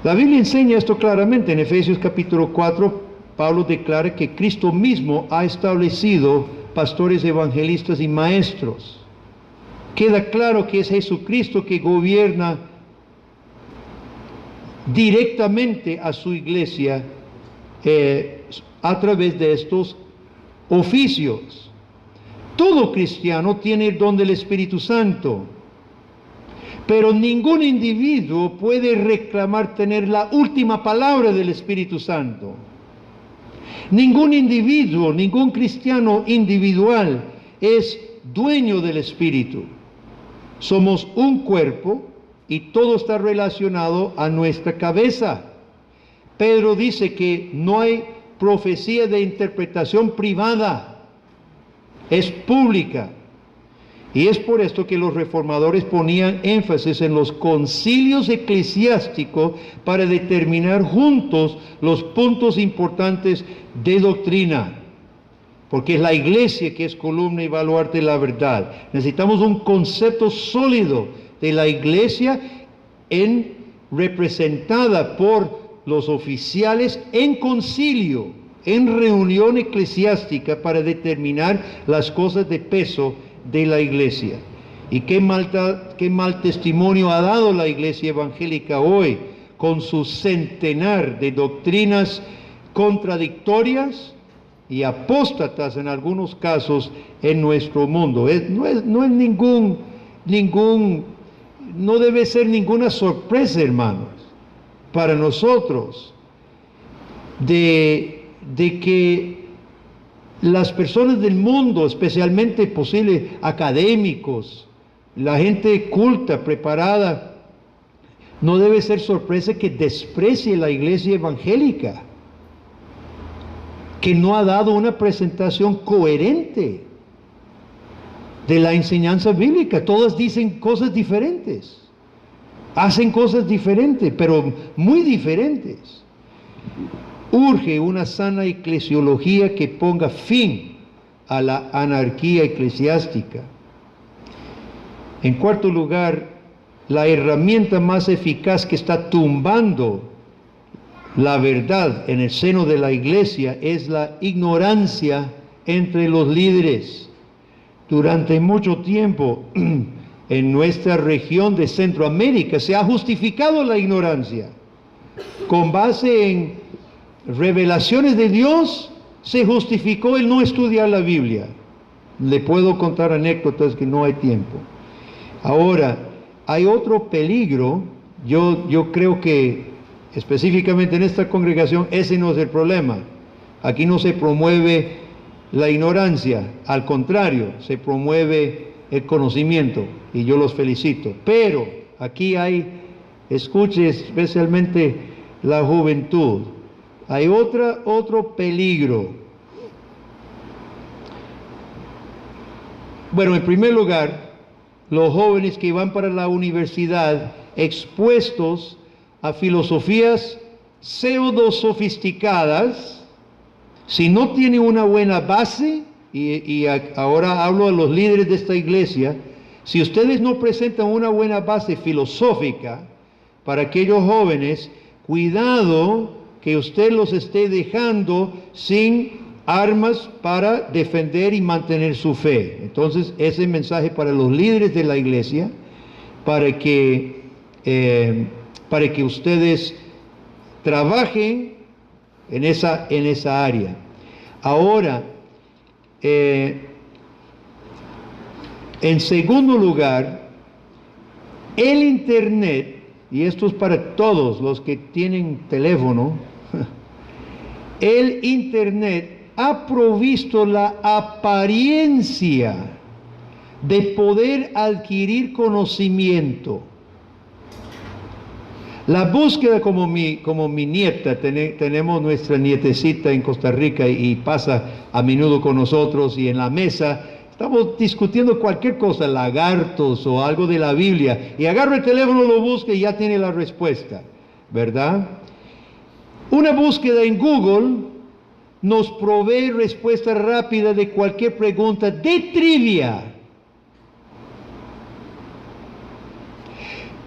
La Biblia enseña esto claramente. En Efesios capítulo 4, Pablo declara que Cristo mismo ha establecido pastores, evangelistas y maestros. Queda claro que es Jesucristo que gobierna directamente a su iglesia a través de estos oficios. Todo cristiano tiene el don del Espíritu Santo, Pero ningún individuo puede reclamar tener la última palabra del Espíritu Santo. Ningún individuo, ningún cristiano individual es dueño del Espíritu. Somos un cuerpo y todo está relacionado a nuestra cabeza. Pedro dice que no hay profecía de interpretación privada, es pública. Y es por esto que los reformadores ponían énfasis en los concilios eclesiásticos para determinar juntos los puntos importantes de doctrina. Porque es la iglesia que es columna y baluarte de la verdad. Necesitamos un concepto sólido de la iglesia representada por los oficiales en concilio, en reunión eclesiástica para determinar las cosas de peso de la iglesia. Y qué mal testimonio ha dado la iglesia evangélica hoy con su centenar de doctrinas contradictorias y apóstatas en algunos casos en nuestro mundo. No debe ser ninguna sorpresa, hermanos, para nosotros de que las personas del mundo, especialmente posibles académicos, la gente culta, preparada, no debe ser sorpresa que desprecie la iglesia evangélica, que no ha dado una presentación coherente de la enseñanza bíblica. Todas dicen cosas diferentes, hacen cosas diferentes, pero muy diferentes. Urge una sana eclesiología que ponga fin a la anarquía eclesiástica. En cuarto lugar, la herramienta más eficaz que está tumbando la verdad en el seno de la iglesia es la ignorancia entre los líderes. Durante mucho tiempo en nuestra región de Centroamérica se ha justificado la ignorancia. Con base en revelaciones de Dios se justificó el no estudiar la Biblia. Le puedo contar anécdotas que no hay tiempo. Ahora, hay otro peligro. Yo creo que específicamente en esta congregación ese no es el problema. Aquí no se promueve la ignorancia, al contrario, se promueve el conocimiento y yo los felicito. Pero aquí escuche especialmente la juventud, hay otro peligro. Bueno, en primer lugar, los jóvenes que van para la universidad expuestos a filosofías pseudo sofisticadas, si no tienen una buena base, y ahora hablo a los líderes de esta iglesia, si ustedes no presentan una buena base filosófica para aquellos jóvenes, cuidado que usted los esté dejando sin armas para defender y mantener su fe. Entonces, ese mensaje para los líderes de la iglesia, para que ustedes trabajen en esa área. Ahora, en segundo lugar, el Internet, y esto es para todos los que tienen teléfono, el Internet ha provisto la apariencia de poder adquirir conocimiento. La búsqueda, como mi nieta, tenemos nuestra nietecita en Costa Rica y pasa a menudo con nosotros, y en la mesa estamos discutiendo cualquier cosa, lagartos o algo de la Biblia, y agarra el teléfono, lo busca y ya tiene la respuesta, ¿verdad? Una búsqueda en Google nos provee respuesta rápida de cualquier pregunta de trivia.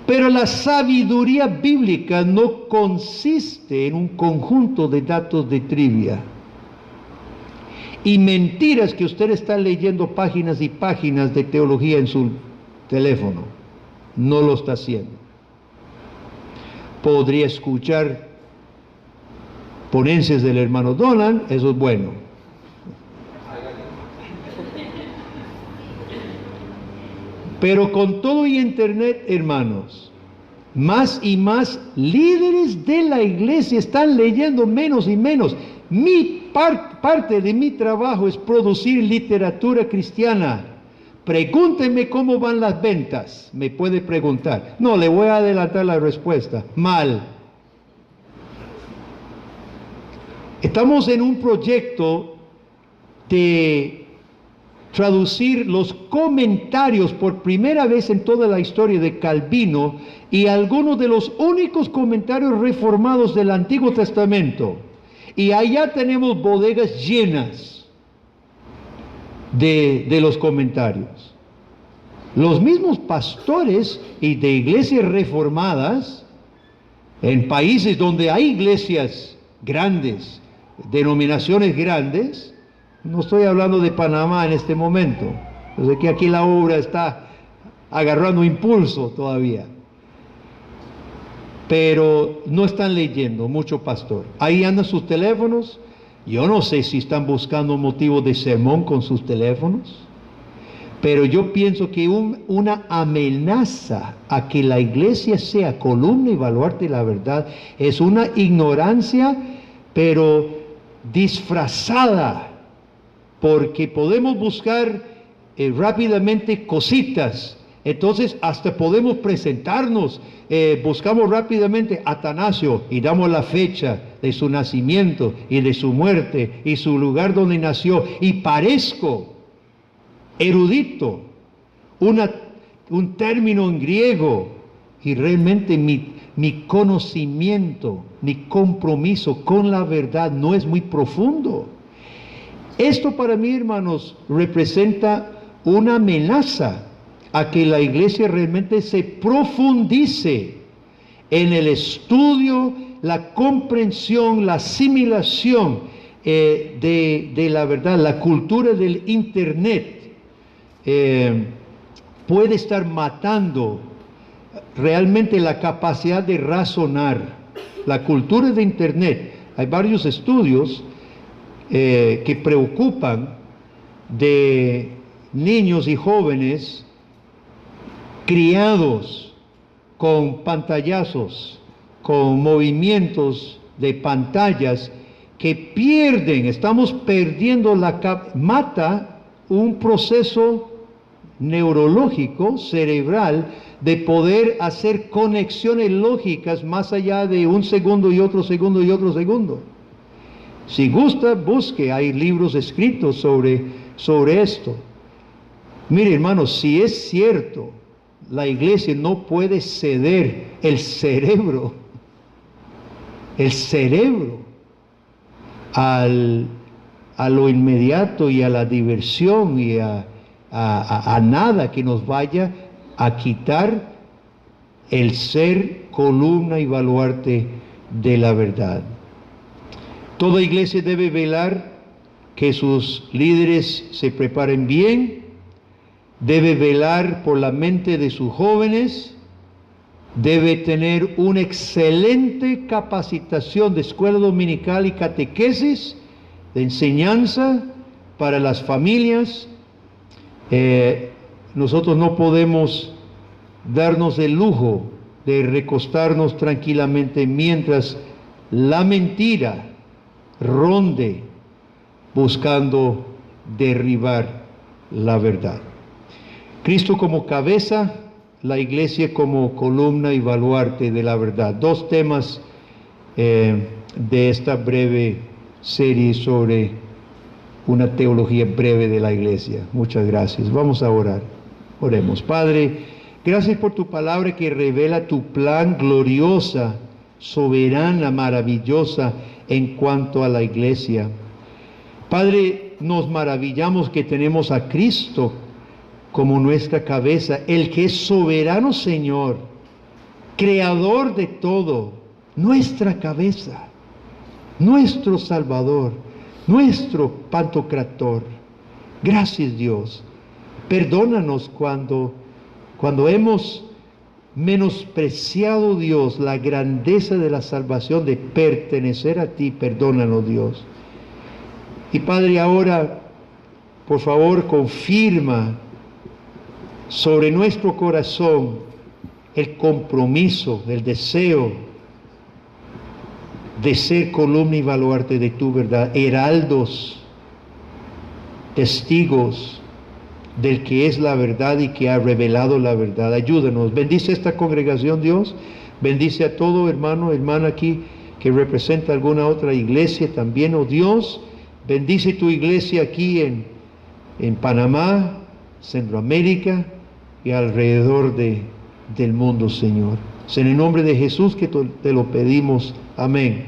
Pero la sabiduría bíblica no consiste en un conjunto de datos de trivia y mentiras que usted está leyendo páginas y páginas de teología en su teléfono. No lo está haciendo. Podría escuchar ponencias del hermano Donald, eso es bueno. Pero con todo y internet, hermanos, más y más líderes de la iglesia están leyendo menos y menos. Parte de mi trabajo es producir literatura cristiana. Pregúnteme cómo van las ventas. Me puede preguntar. No, le voy a adelantar la respuesta. Mal. Estamos en un proyecto de traducir los comentarios por primera vez en toda la historia de Calvino y algunos de los únicos comentarios reformados del Antiguo Testamento. Y allá tenemos bodegas llenas de los comentarios. Los mismos pastores y de iglesias reformadas, en países donde hay iglesias grandes, denominaciones grandes, no estoy hablando de Panamá en este momento, desde que aquí la obra está agarrando impulso todavía, pero no están leyendo mucho pastor. Ahí andan sus teléfonos. Yo no sé si están buscando motivo de sermón con sus teléfonos, pero yo pienso que una amenaza a que la iglesia sea columna y baluarte de la verdad es una ignorancia, pero disfrazada, porque podemos buscar rápidamente cositas. Entonces hasta podemos presentarnos, buscamos rápidamente Atanasio y damos la fecha de su nacimiento y de su muerte y su lugar donde nació, y parezco erudito, un término en griego, y realmente mi conocimiento, mi compromiso con la verdad no es muy profundo. Esto para mí, hermanos, representa una amenaza a que la iglesia realmente se profundice en el estudio, la comprensión, la asimilación de la verdad. La cultura del internet puede estar matando realmente la capacidad de razonar. La cultura de internet, hay varios estudios que preocupan de niños y jóvenes criados con pantallazos, con movimientos de pantallas que pierden, estamos perdiendo mata un proceso neurológico, cerebral, de poder hacer conexiones lógicas más allá de un segundo y otro segundo y otro segundo. Si gusta, busque, hay libros escritos sobre esto. Mire, hermanos, si es cierto, la iglesia no puede ceder el cerebro a lo inmediato y a la diversión y a nada que nos vaya a quitar el ser columna y baluarte de la verdad. Toda iglesia debe velar que sus líderes se preparen bien, debe velar por la mente de sus jóvenes, debe tener una excelente capacitación de escuela dominical y catequesis, de enseñanza para las familias. Nosotros no podemos darnos el lujo de recostarnos tranquilamente mientras la mentira ronde buscando derribar la verdad. Cristo como cabeza, la iglesia como columna y baluarte de la verdad. Dos temas de esta breve serie sobre una teología breve de la iglesia. Muchas gracias. Vamos a orar. Oremos. Padre, gracias por tu palabra que revela tu plan gloriosa, soberana, maravillosa en cuanto a la iglesia. Padre, nos maravillamos que tenemos a Cristo como nuestra cabeza, el que es soberano Señor, creador de todo, nuestra cabeza, nuestro Salvador, nuestro Pantocrator. Gracias, Dios. Perdónanos cuando hemos menospreciado, Dios, la grandeza de la salvación, de pertenecer a ti. Perdónanos, Dios. Y Padre, ahora, por favor, confirma sobre nuestro corazón el compromiso, el deseo de ser columna y baluarte de tu verdad, heraldos, testigos del que es la verdad y que ha revelado la verdad. Ayúdanos, bendice esta congregación, Dios, bendice a todo hermano, hermana aquí que representa alguna otra iglesia también, oh Dios, bendice tu iglesia aquí en Panamá, Centroamérica y alrededor del mundo, Señor. Es en el nombre de Jesús que te lo pedimos. Amén.